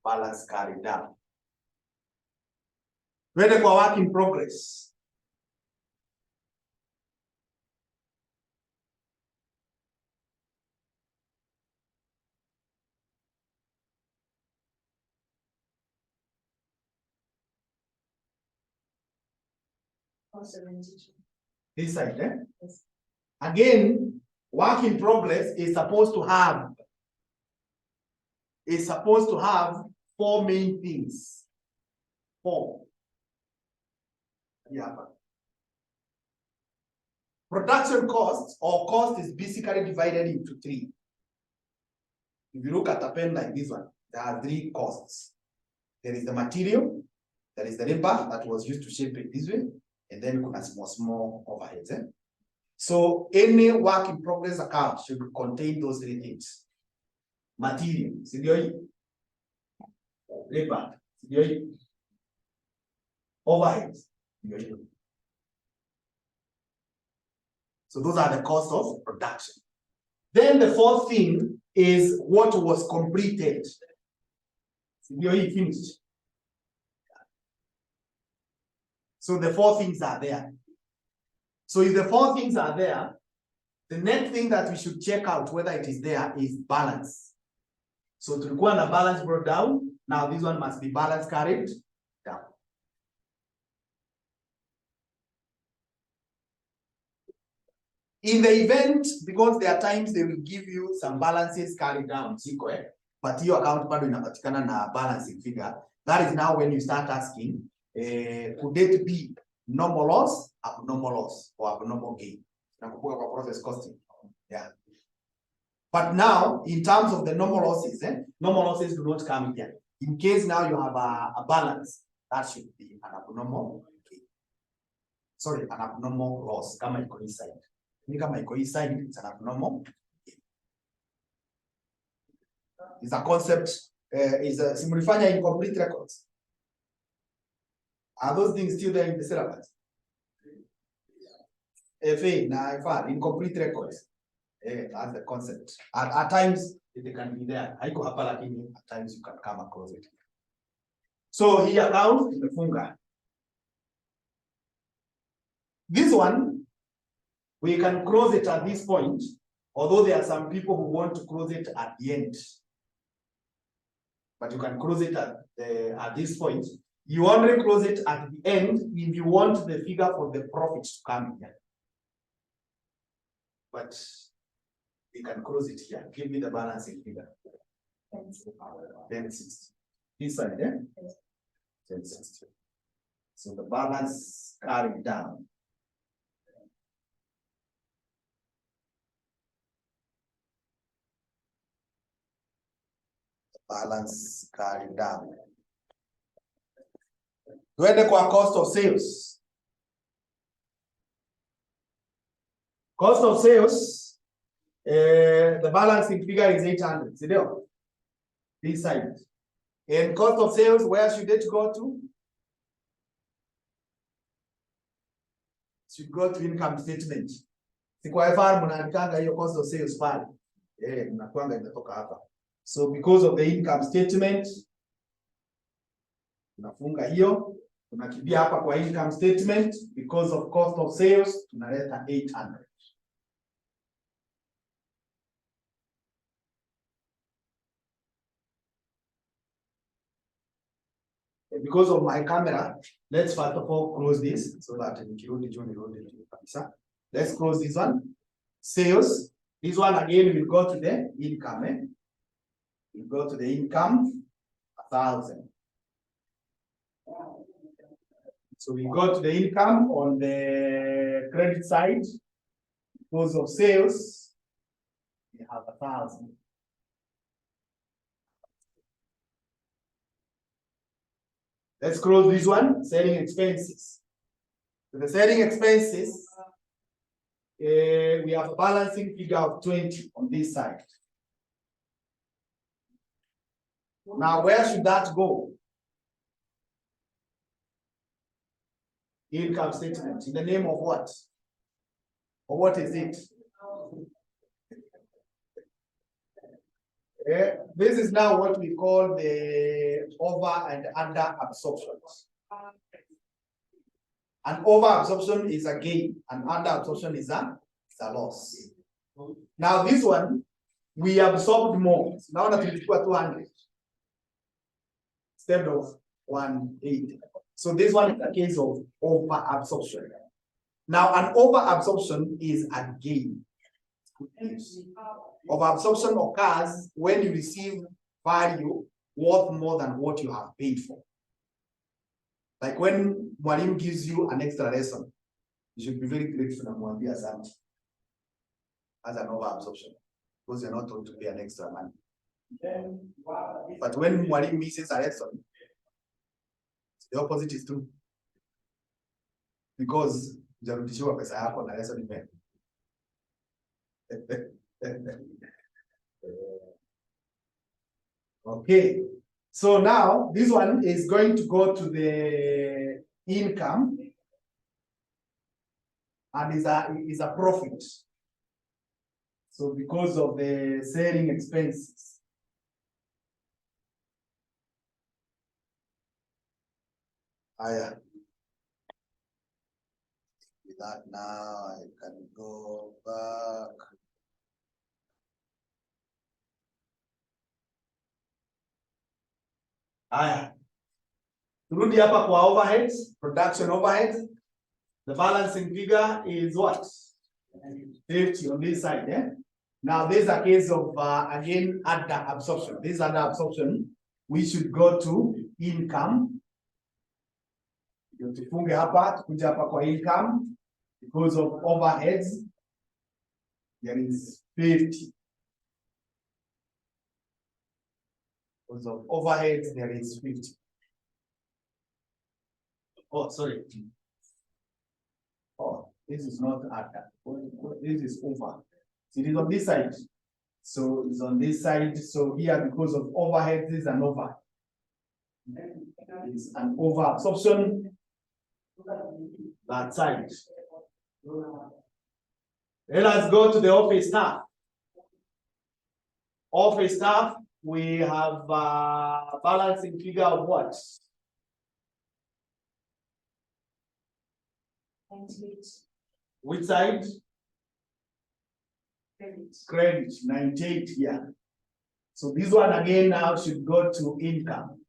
Balance carried down. Twende kwa work in progress. This side, eh? Yes. Again, work in progress is supposed to have is supposed to have 4 main things. 4. Yeah. Production cost or cost is basically divided into 3. If you look at a pen like this one, there are 3 costs. There is the material, there is the labor that was used to shape it this way, and then kuna small overheads. So any work in progress account should contain those 3 things. Material, labor, overheads. So those are the costs of production. Then the 4th thing is what was completed. Finished. So the 4 things are there. So if the 4 things are there, the next thing that we should check out whether it is there is balance. So to require the balance brought down, now this one must be balance carried down. In the event, because there are times they will give you some balances carried down, but your account bado inapatikana na balancing figure. That is now when you start asking, could it be normal loss, abnormal loss, or abnormal gain? Process costing. Yeah. But now, in terms of the normal losses do not come here. In case now you have a balance, that should be an abnormal gain. Sorry, an abnormal loss. Kama iko inside. Kama iko inside, it's an abnormal gain. It's a concept, is a simulifanya incomplete records. Are those things still there in the syllabus? FA, FR, incomplete records. That's the concept. At times, they can be there. At times, you can come across it. So here account imefunga. This one, we can close it at this point, although there are some people who want to close it at the end. But you can close it at this point. You only close it at the end if you want the figure for the profit to come here. But you can close it here. Give me the balancing figure. 1060. This side, yeah? 1060. So the balance carried down. The balance carried down. Tuende kwa cost of sales. Cost of sales, the balancing figure is 800. See there? This side. And cost of sales, where should it go to? Should go to income statement. Sikwa FR mnaandikanga hiyo cost of sales pale. Mnakuanga imetoka hapa. So because of the income statement, tunafunga hiyo, tunakimbia hapa kwa income statement, because of cost of sales, tunaleta 800. Because of my camera, let's first of all close this so that let's close this one. Sales. This one again will go to the income. We'll go to the income 1,000. So we go to the income on the credit side. Because of sales, we have 1,000. Let's close this one, selling expenses. So the selling expenses, we have a balancing figure of 20 on this side. Now, where should that go? Income statement. In the name of what? Or what is it? This is now what we call the over and under absorptions. An over absorption is a gain, and under absorption is a loss. Now this one, we absorbed more. Now that we put 200 instead of 180. So this one is a case of over absorption. Now an over absorption is a gain. Over absorption occurs when you receive value worth more than what you have paid for. Like when Mwalimu gives you an extra lesson, you should be very grateful and mwambia asante as an over absorption, because you're not told to pay an extra money. But when Mwalimu misses a lesson, the opposite is true. Because hujarudishiwa pesa yako na lesson imeenda. Okay, so now this one is going to go to the income and is a profit. So because of the selling expenses. Aya. With that now I can go back. Aya. Turudi hapa kwa overheads, production overheads. The balancing figure is what? 50 on this side, yeah? Now there's a case of again under absorption. This under absorption, we should go to income. Tufunge hapa, tukuja hapa kwa income because of overheads. There is 50. Because of overheads, there is 50. Oh, sorry. Oh, this is not under. This is over. It is on this side. So it's on this side. So here, because of overhead, this is an over. It's an over absorption. That side. Let us go to the office staff. Office staff, we have a balancing figure of what? 98. Which side? Credit. Credit, 98 here. So this one again now should go to income.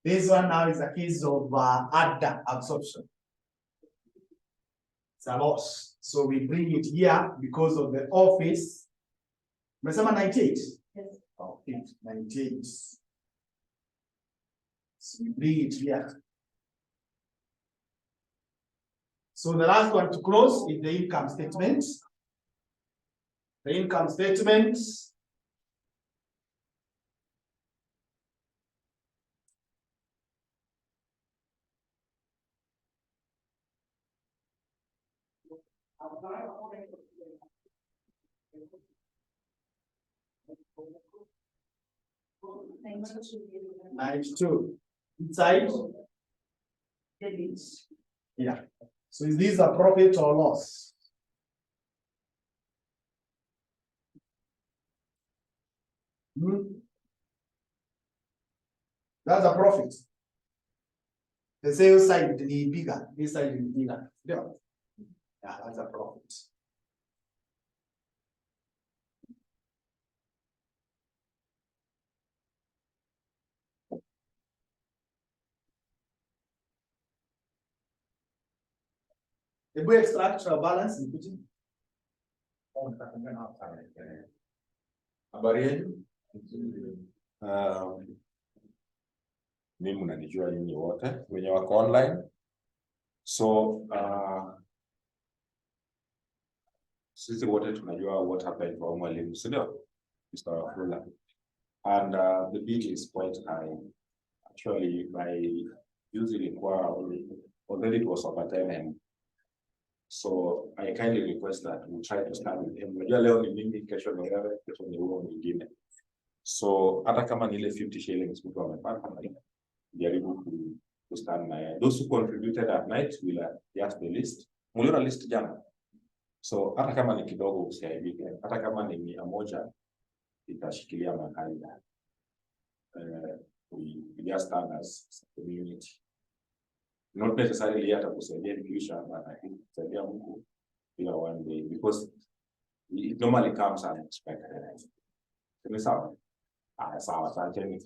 This one now is a case of under absorption. It's a loss. So we bring it here because of the office. Remember 98? Yes. Okay, 98. So we bring it here. So the last one to close is the income statement. The income statement. $92. 92. Inside? Debit. Yeah. So is this a profit or loss? That's a profit. The sales side is bigger. This side is bigger. Yeah, that's a profit. The way structural balance is putting. Habari yenu? Mimi mnanijua nyinyi wote wenye wako online. So sisi wote tunajua what happened for Mwalimu, sio? Mr. Wafula. And the bill is quite high. Actually, by usually already it was over 10 M. So I kindly request that we try to start with him. Unajua leo ni mimi, kesho ni wewe, kesho ni huyo mwingine. So hata kama ni ile 50 shillings mtu amepata na jaribu to stand na those who contributed at night will just the list. Muliona list jana. So hata kama ni kidogo usiaibike, hata kama ni 100 itashikilia mahali. We just stand as a community. Not necessarily hata kusaidia kisha, but I think kusaidia Mungu bila one day, because it normally comes unexpected. Ni sawa? Sawa, asante.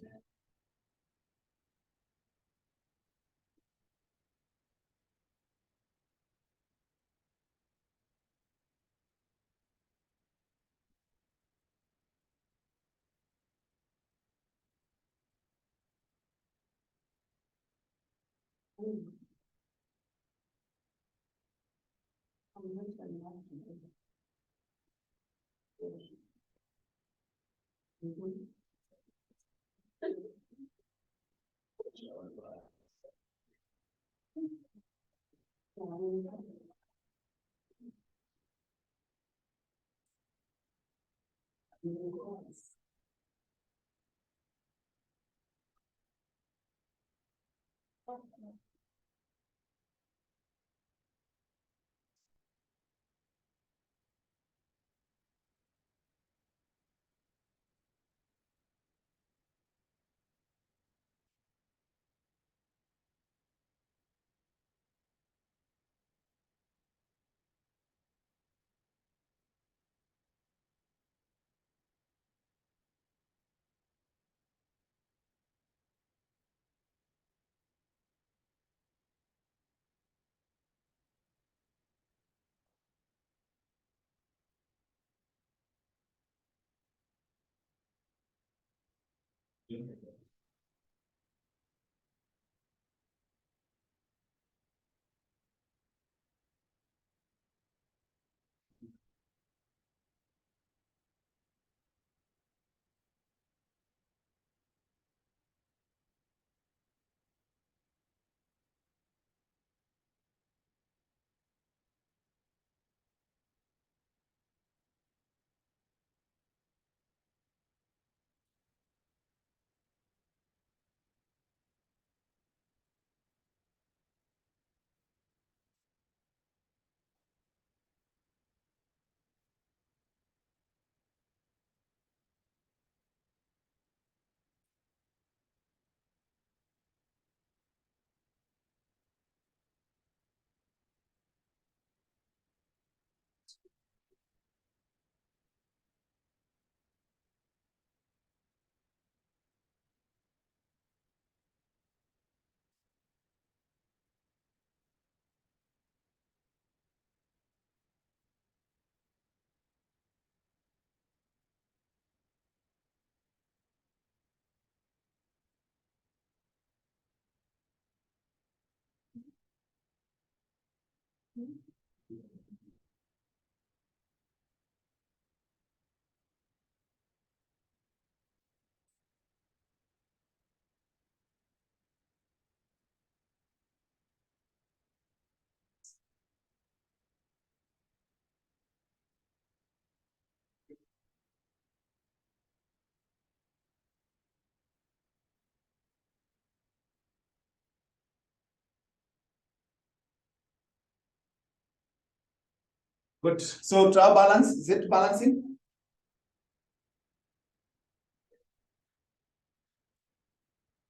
Good. So trial balance, is it balancing?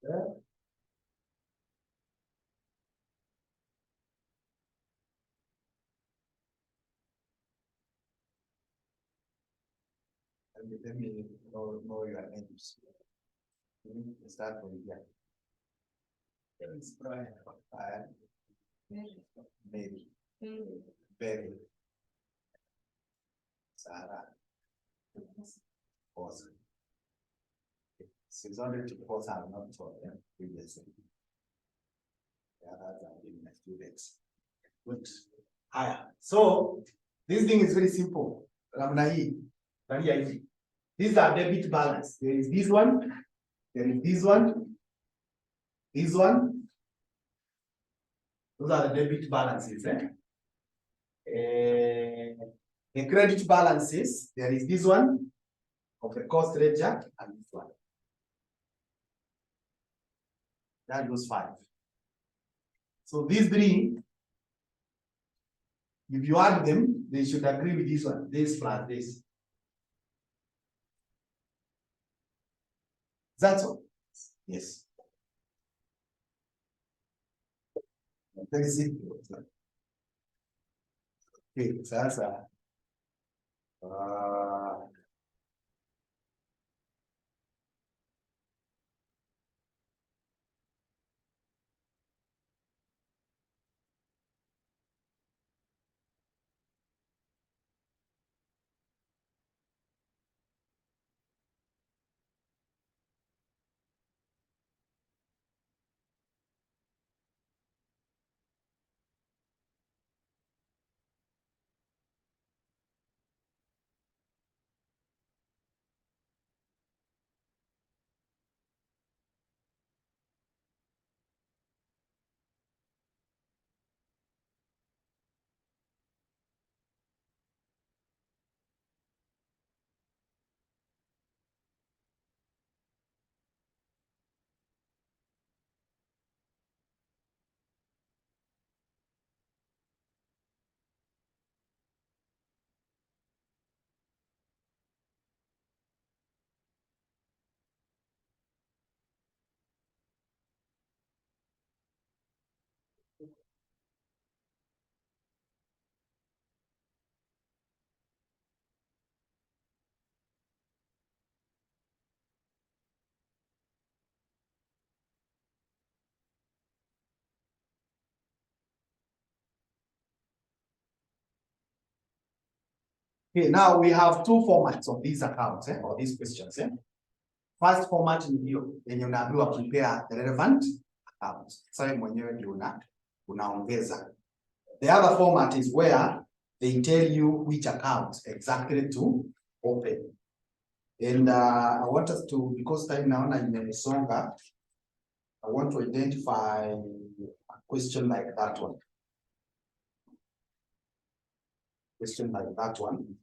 Yeah. Let me know your names. Start from here. It's Brian. Mary. Berry. Sarah. Awesome. 600 to 4,000, not for them previously. The others are in my students. Good. Higher. So this thing is very simple. These are debit balance. There is this one, there is this one, this one. Those are the debit balances. The credit balances, there is this one of the cost ledger and this one. That goes 5. So these three, if you add them, they should agree with this one, this plus this. That's all. Yes. Very simple. Okay, sasa. Okay, now we have two formats of these accounts, or these questions. First format ni hiyo yenye unaambiwa prepare the relevant account. Sasa mwenyewe ndio unaongeza. The other format is where they tell you which account exactly to open. And I want us to, because time naona imesonga, I want to identify a question like that one. Question like that one.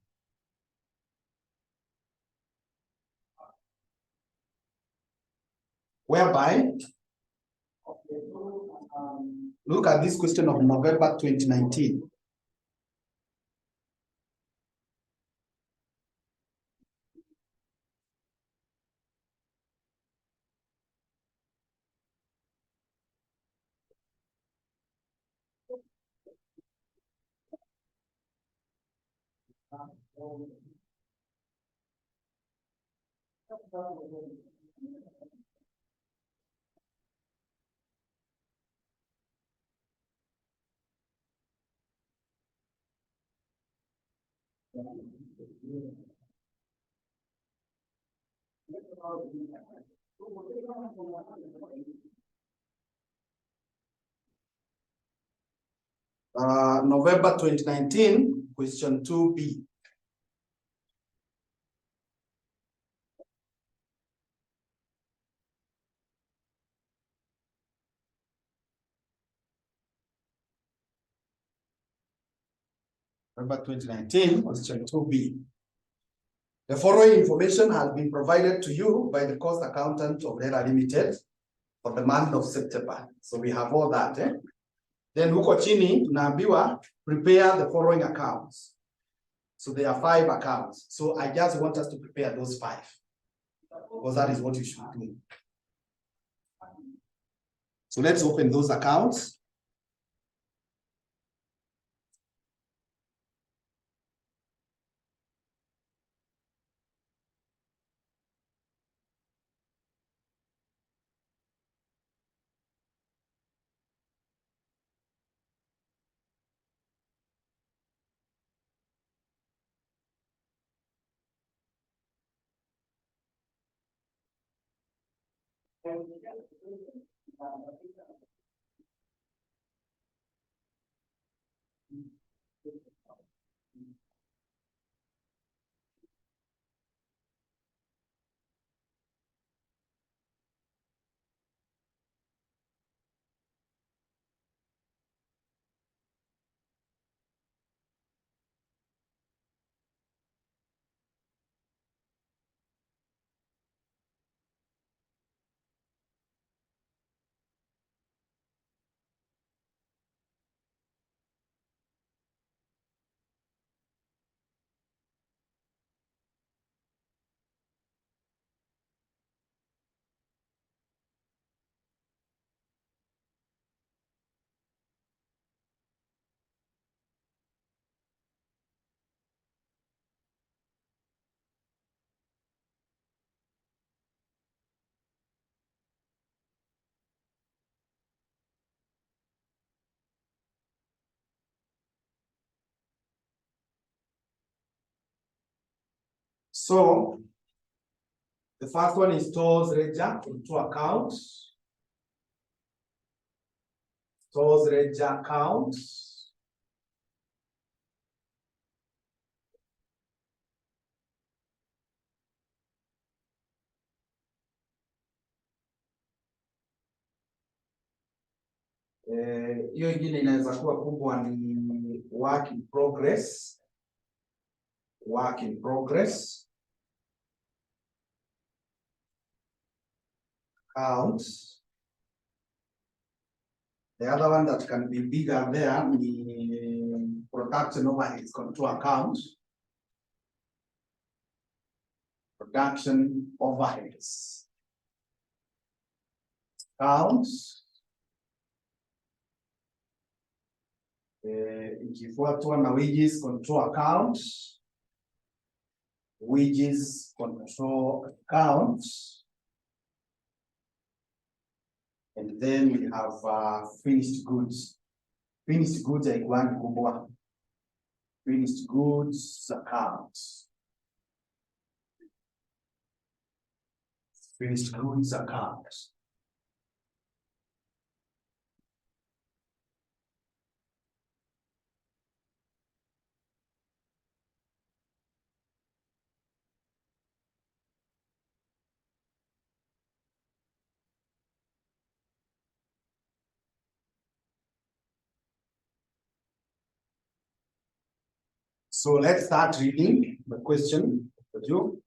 Whereby, look at this question of November 2019. November 2019, question 2B. November 2019, question 2B. The following information has been provided to you by the cost accountant of Hela Limited for the month of September. So we have all that. Then huko chini tunaambiwa prepare the following accounts. So there are 5 accounts. So I just want us to prepare those 5. Because that is what you should do. So let's open those accounts. So the first one is stores ledger into account. Stores ledger account. Hiyo ingine inaweza kuwa kubwa ni work in progress. Work in progress. Accounts. The other one that can be bigger there is production overheads control account. Production overheads. Accounts. Ikifuatwa na wages control account. Wages control account. And then we have finished goods. Finished goods haikuangi kubwa. Finished goods account. Finished goods account. So let's start reading the question for you.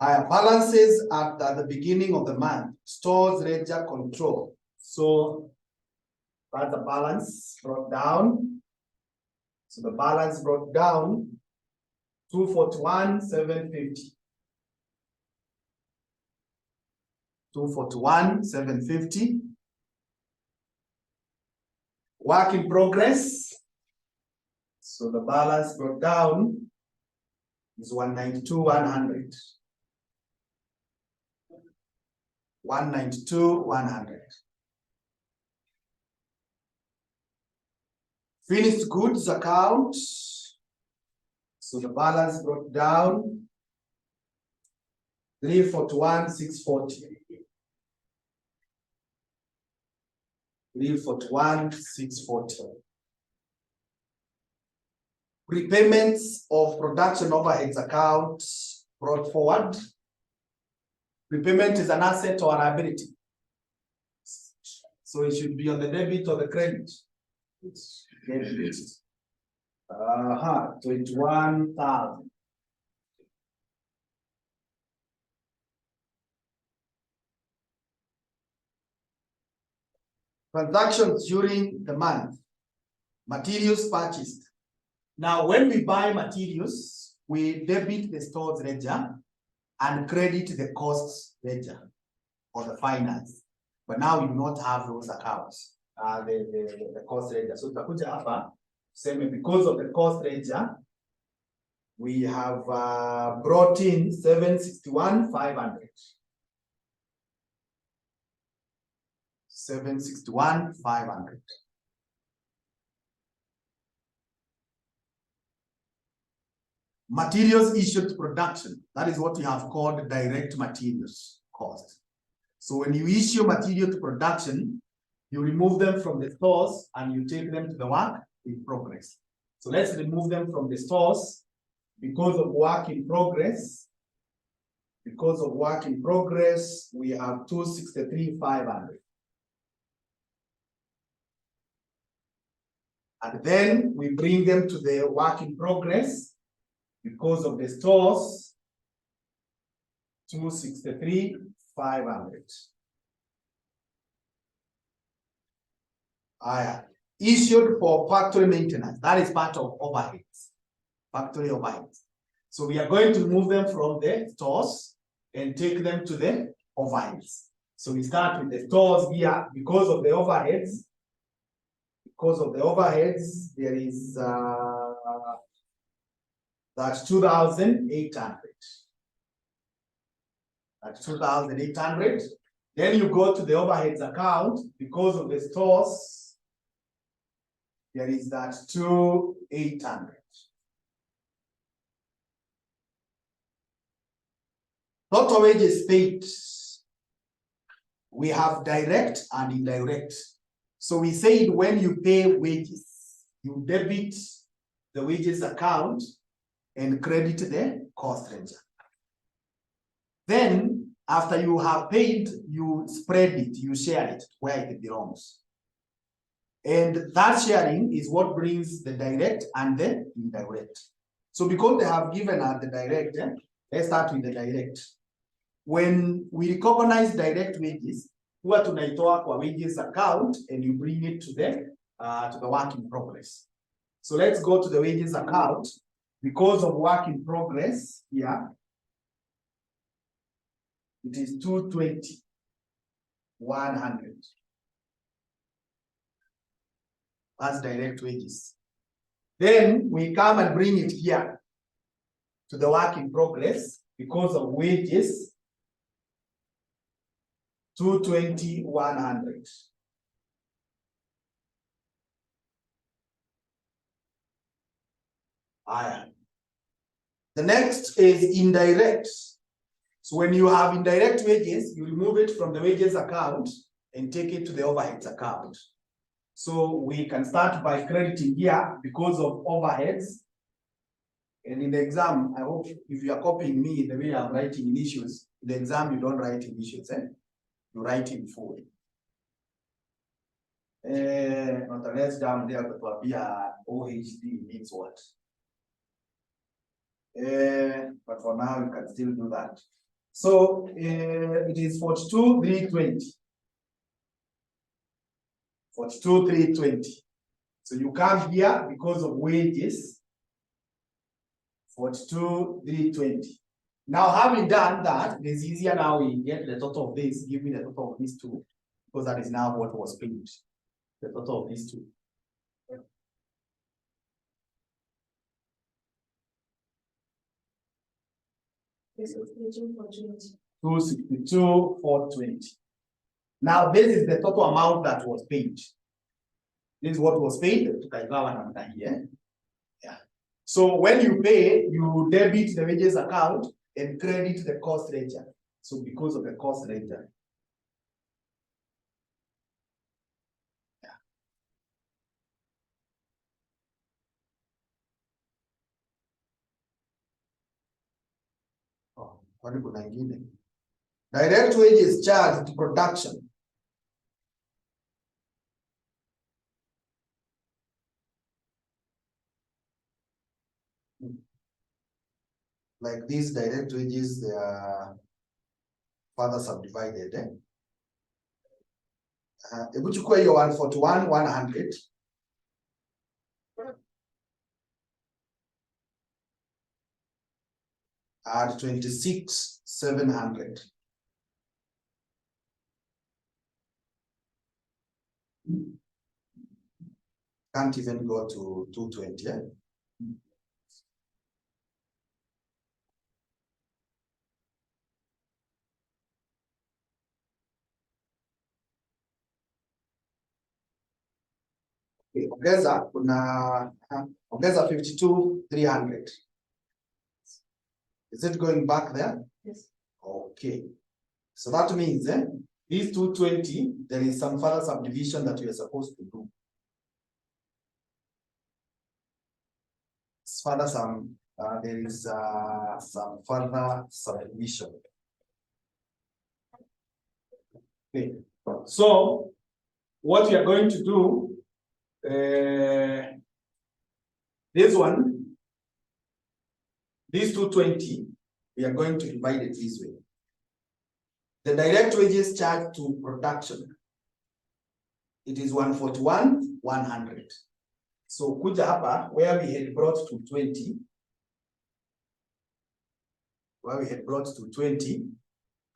Balances at the beginning of the month, stores ledger control. So that's the balance brought down. So the balance brought down 241,750. 241,750. Work in progress. So the balance brought down is 192,100. 192,100. Finished goods account. So the balance brought down 341,640. 341,640. Repayments of production overheads account brought forward. Repayment is an asset or liability. So it should be on the debit or the credit. It's debit. 21,000. Transactions during the month. Materials purchased. Now, when we buy materials, we debit the stores ledger and credit the costs ledger or the finance. But now we do not have those accounts, the cost ledger. So tutakuja hapa, same because of the cost ledger, we have brought in 761,500. 761,500. Materials issued to production. That is what we have called direct materials cost. So when you issue material to production, you remove them from the stores and you take them to the work in progress. So let's remove them from the stores because of work in progress. Because of work in progress, we have 263,500. And then we bring them to the work in progress because of the stores, 263,500. Issued for factory maintenance. That is part of overheads, factory overheads. So we are going to move them from the stores and take them to the overheads. So we start with the stores here because of the overheads. Because of the overheads, there is that's 2,800. That's 2,800. Then you go to the overheads account because of the stores. There is that 2,800. Total wages paid. We have direct and indirect. So we said when you pay wages, you debit the wages account and credit the cost ledger. Then after you have paid, you spread it, you share it where it belongs. And that sharing is what brings the direct and the indirect. So because they have given us the direct, let's start with the direct. When we recognize direct wages, huwa tunaitoa kwa wages account and you bring it to the work in progress. So let's go to the wages account. Because of work in progress here, it is 220,100. That's direct wages. Then we come and bring it here to the work in progress because of wages, 220,100. Haya. The next is indirect. So when you have indirect wages, you remove it from the wages account and take it to the overheads account. So we can start by crediting here because of overheads. And in the exam, I hope if you are copying me the way I'm writing in issues, in the exam you don't write in issues, you write in full. Let's down there to be a OHD means what? But for now you can still do that. So it is 42,320. 42,320. So you come here because of wages. 42,320. Now, having done that, it is easier now we get the total of this. Give me the total of these two, because that is now what was paid. The total of these two. This is 262,420. 262,420. Now, this is the total amount that was paid. This is what was paid to Kaigawa and here. Yeah. So when you pay, you debit the wages account and credit the cost ledger. So because of the cost ledger. Yeah. Oh, kwani kuna ingine? Direct wages charged to production. Like these direct wages, they are further subdivided. Which equal your 141, 100. At 26, 700. Can't even go to 220. Yeah? Ongeza kuna ongeza 52,300. Is it going back there? Yes. Okay. So that means these 220, there is some further subdivision that you are supposed to do. Further some there is some further subdivision. Okay. So what we are going to do, this one, these 220, we are going to divide it this way. The direct wages charged to production, it is 141, 100. So kuja hapa, where we had brought to 20,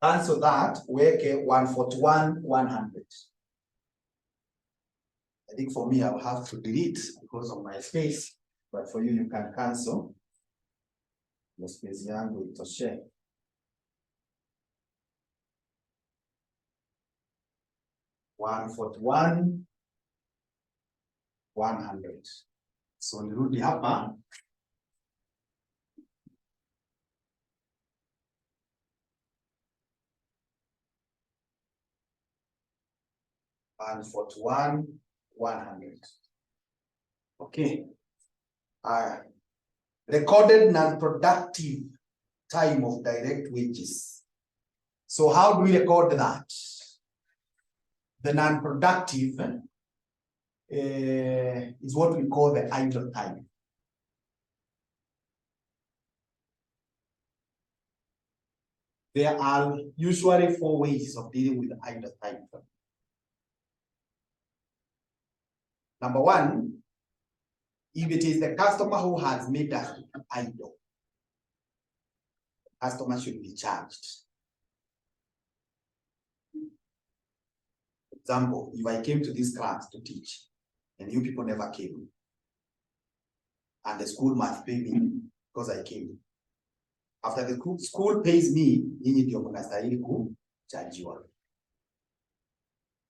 cancel that, weke 141, 100. I think for me, I'll have to delete because of my space, but for you, you can cancel. The space yangu itoshe. $141, 100. So nirudi hapa. $141, 100. Okay. Recorded non-productive time of direct wages. So how do we record that? The non-productive is what we call the idle time. There are usually 4 ways of dealing with idle time. Number one, if it is the customer who has made us idle, customer should be charged. For example, if I came to this class to teach and you people never came, and the school must pay me because I came. After the school pays me, nyinyi ndio mnastahili kuchargiwa.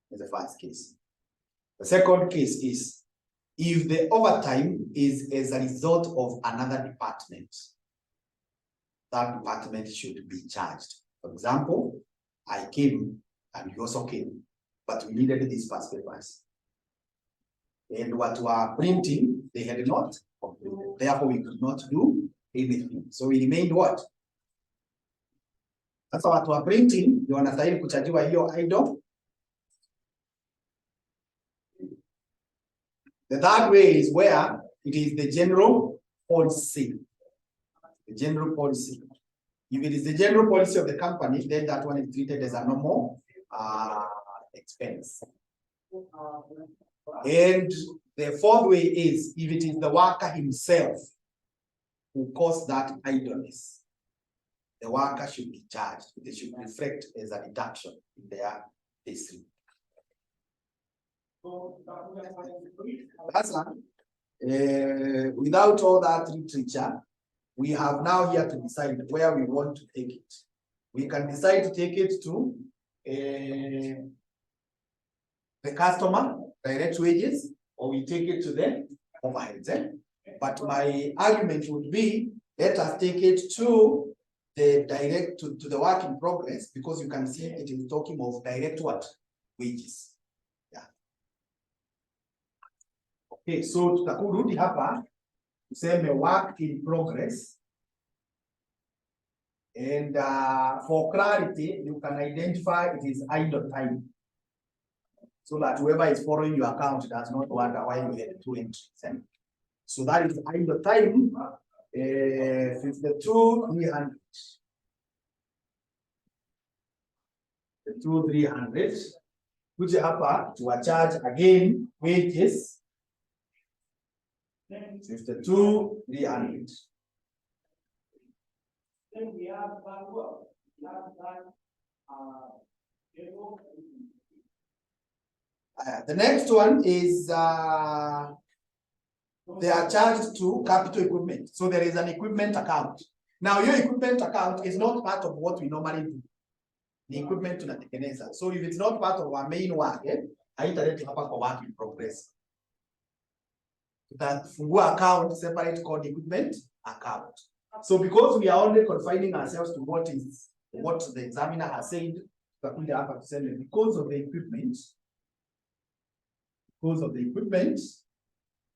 That's the first case. The second case is if the overtime is as a result of another department, that department should be charged. For example, I came and you also came, but we needed these past papers. And what we are printing, they had not completed. Therefore, we could not do anything. So we remained what? Sasa watu wa printing ndio wanastahili kuchajiwa hiyo idle. The third way is where it is the general policy. The general policy. If it is the general policy of the company, then that one is treated as a normal expense. And the fourth way is if it is the worker himself who caused that idleness, the worker should be charged. They should reflect as a deduction in their payslip. That's without all that literature, we have now here to decide where we want to take it. We can decide to take it to the customer, direct wages, or we take it to the overheads. But my argument would be, let us take it to the direct, to the work in progress, because you can see it is talking of direct what? Wages. Yeah. Okay, so tutakurudi hapa, tuseme work in progress. And for clarity, you can identify it is idle time, so that whoever is following your account does not wonder why you had 2 entries. So that is idle time, 52,300. 52,300, which hapa to a charge again wages 52,300. Then we have the next one is they are charged to capital equipment. So there is an equipment account. Now your equipment account is not part of what we normally do. The equipment tunatengeneza. So if it's not part of our main work, haitaleta hapa kwa work in progress. Tutafungua account separate called equipment account. So because we are only confining ourselves to what the examiner has said, tutakuja hapa tuseme because of the equipment,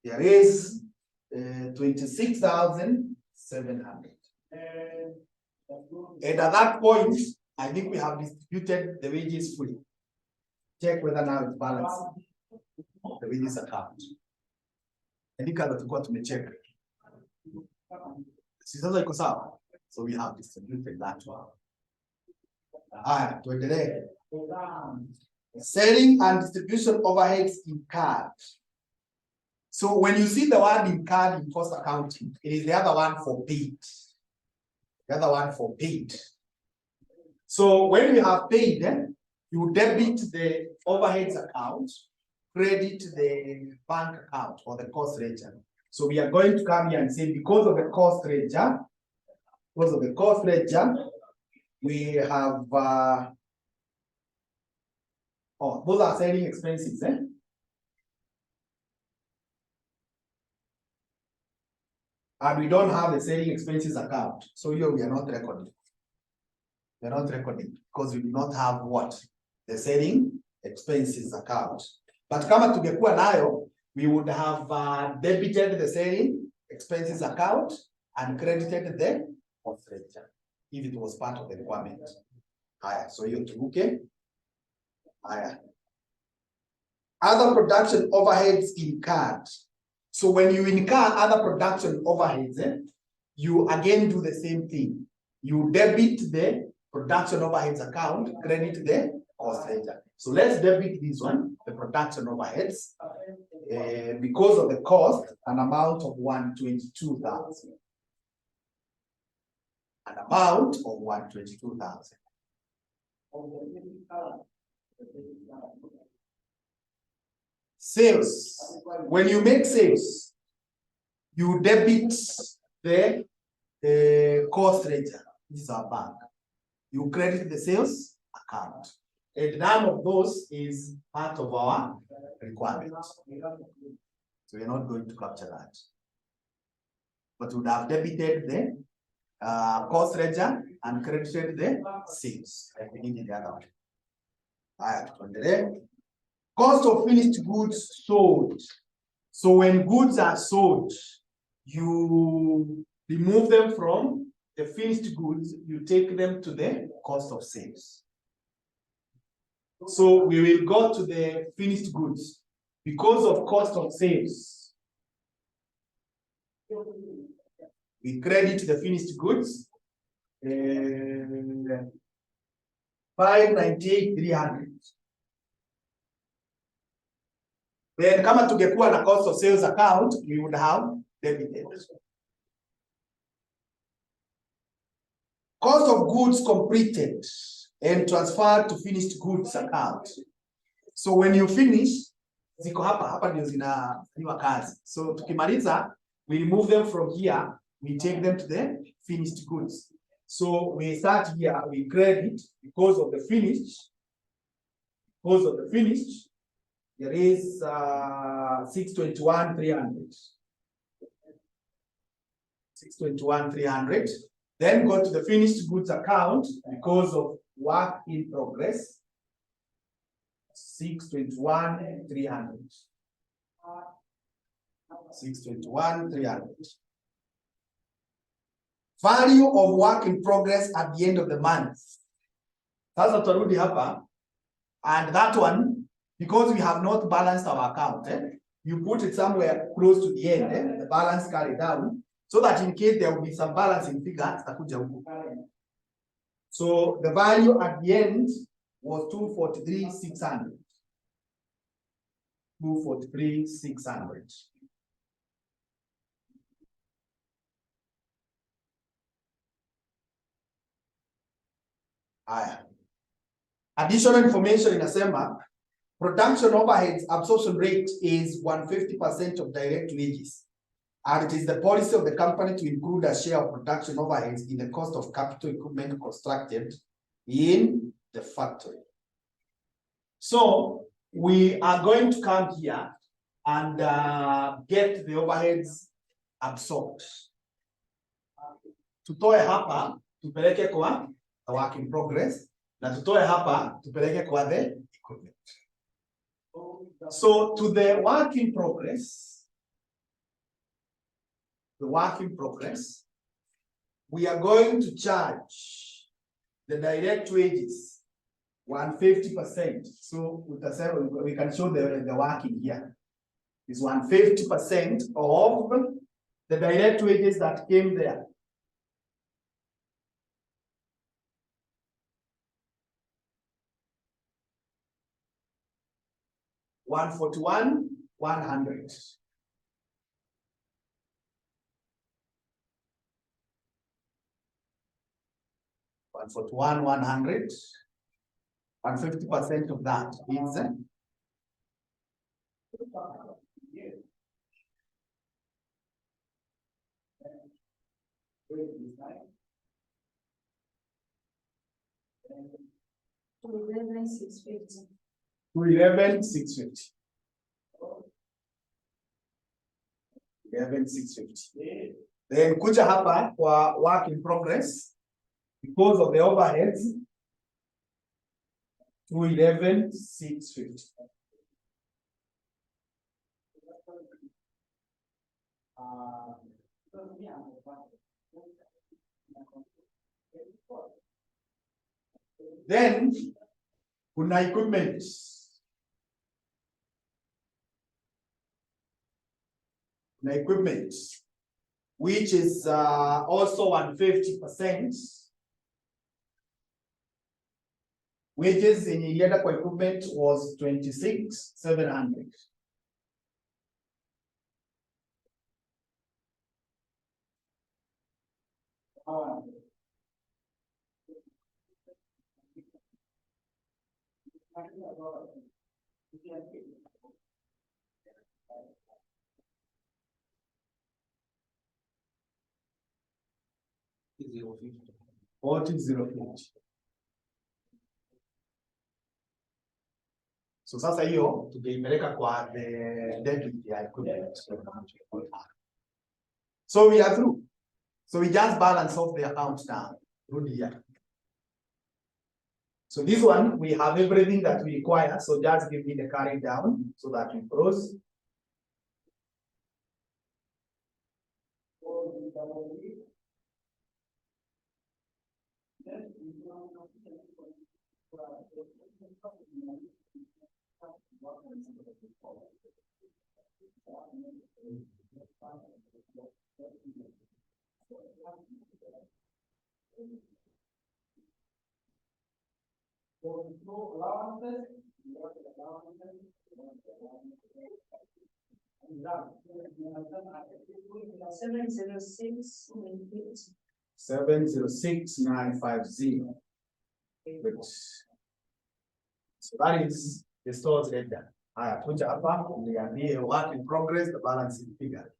there is 26,700. And at that point, I think we have distributed the wages fully. Check whether now it's balanced, the wages account. I think that tulikuwa tumecheck. Sasa iko sawa. So we have distributed that one. Haya, tuendelee. Selling and distribution overheads incurred. So when you see the word incurred in cost accounting, it is the other one for paid. The other one for paid. So when you have paid, you debit the overheads account, credit the bank account or the cost ledger. So we are going to come here and say because of the cost ledger, we have those are selling expenses, and we don't have the selling expenses account. So here we are not recording. We are not recording because we do not have what? The selling expenses account. But kama tungekuwa nayo, we would have debited the selling expenses account and credited the cost ledger if it was part of the requirement. Haya, so hiyo tubuke. Haya. Other production overheads incurred. So when you incur other production overheads, you again do the same thing. You debit the production overheads account, credit the cost ledger. So let's debit this one, the production overheads, because of the cost, an amount of 122,000. An amount of 122,000. Sales. When you make sales, you debit the cost ledger. This is our bank. You credit the sales account. And none of those is part of our requirement. So we're not going to capture that. But we would have debited the cost ledger and credited the sales like we did in the other one. Haya, tuendelee. Cost of finished goods sold. So when goods are sold, you remove them from the finished goods, you take them to the cost of sales. So we will go to the finished goods because of cost of sales. We credit the finished goods. 598,300. Then kama tungekuwa na cost of sales account, we would have debited. Cost of goods completed and transferred to finished goods account. So when you finish, ziko hapa ndio zinafanywa kazi. So tukimaliza, we remove them from here, we take them to the finished goods. So we start here, we credit because of the finished. Because of the finished, there is 621,300. 621,300. Then go to the finished goods account because of work in progress. 621,300. 621,300. Value of work in progress at the end of the month. Sasa tutarudi hapa, and that one, because we have not balanced our account, you put it somewhere close to the end, the balance carry down, so that in case there will be some balancing figure, so the value at the end was 243,600. 243,600. Haya. Additional information inasema production overheads absorption rate is 150% of direct wages. And it is the policy of the company to include a share of production overheads in the cost of capital equipment constructed in the factory. So we are going to come here and get the overheads absorbed. Tutoe hapa, tupeleke kwa a work in progress, na tutoe hapa, tupeleke kwa the equipment. So to the work in progress, we are going to charge the direct wages 150%. So we can show the working here. Is 150% of the direct wages that came there. $141,100. 141,100. 150% of that is 11,650. 11,650. 11,650. Then kuja hapa kwa work in progress because of the overheads 11,650. Then kuna equipment. Kuna equipment which is also 150%. Wages in ilienda kwa equipment was 26,700. So sasa hiyo tukiipeleka kwa the debit ya equipment. So we are through. So we just balance off the account now. Rudi here. So this one, we have everything that we require. So just give me the carry down so that we close. Seven zero six 706,950. So that is the store's data. Haya, kuja hapa niambie work in progress, the balancing figure.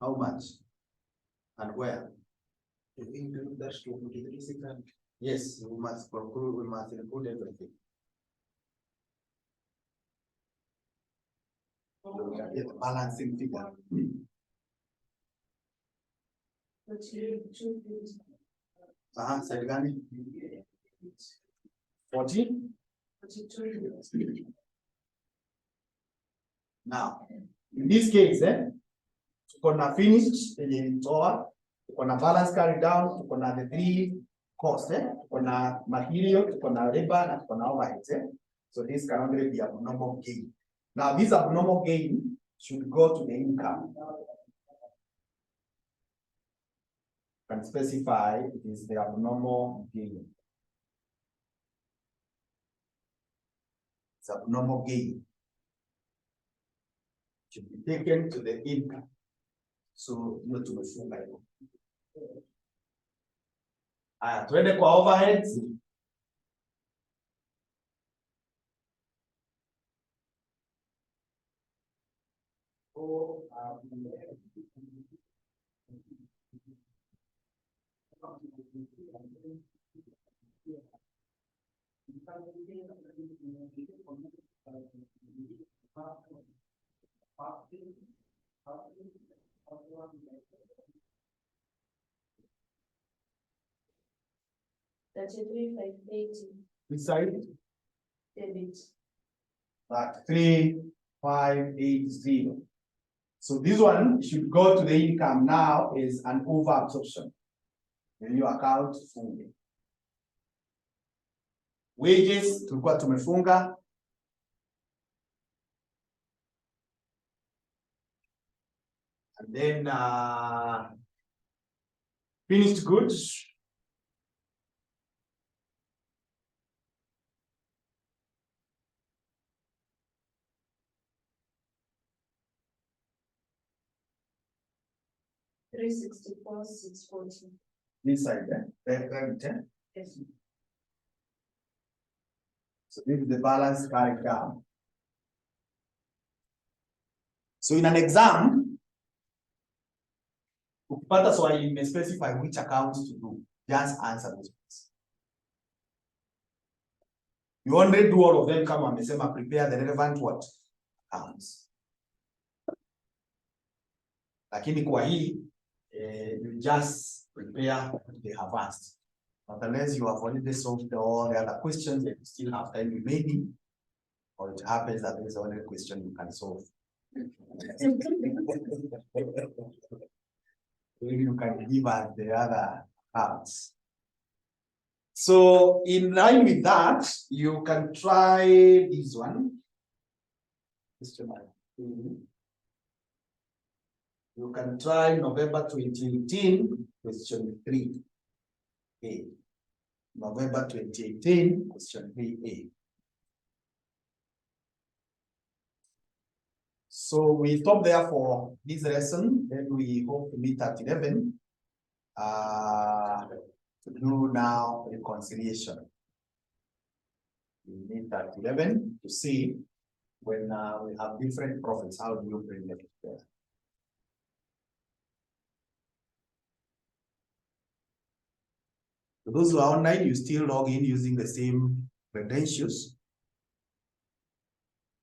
How much? And where? You include that to 43,600. Yes, we must conclude, we must include everything. Look at the balancing figure. Said gani? 40? Now, in this case, tuko na finished yenye ilitoa, tuko na balance carry down, tuko na the three costs, tuko na material, tuko na labor, na tuko na overheads. So this can only be abnormal gain. Now this abnormal gain should go to the income. Can specify it is the abnormal gain. It's abnormal gain. Should be taken to the income. So hiyo tumefunga hiyo. Haya, tuende kwa overheads. That's 3,580 Beside debit. that 3,580. So this one should go to the income now is an over absorption. When you account fully. Wages tulikuwa tumefunga. And then finished goods. $364,640. This side, right? Yes. So this is the balance carried down. So in an exam, ukipata swali you may specify which accounts to do. Just answer those ones. You already do all of them. Kama amesema prepare the relevant what accounts. Lakini kwa hii you just prepare what they have asked. But unless you have already solved all the other questions, and you still have time maybe, or it happens that there is only a question you can solve. You can give us the other parts. So in line with that, you can try this one. Question mark. You can try November 2018, question 3A. November 2018, question 3A. So we stop there for this lesson, then we hope to meet at 11. To do now reconciliation. We meet at 11 to see when we have different profits, how do you bring them together? For those who are online, you still log in using the same credentials.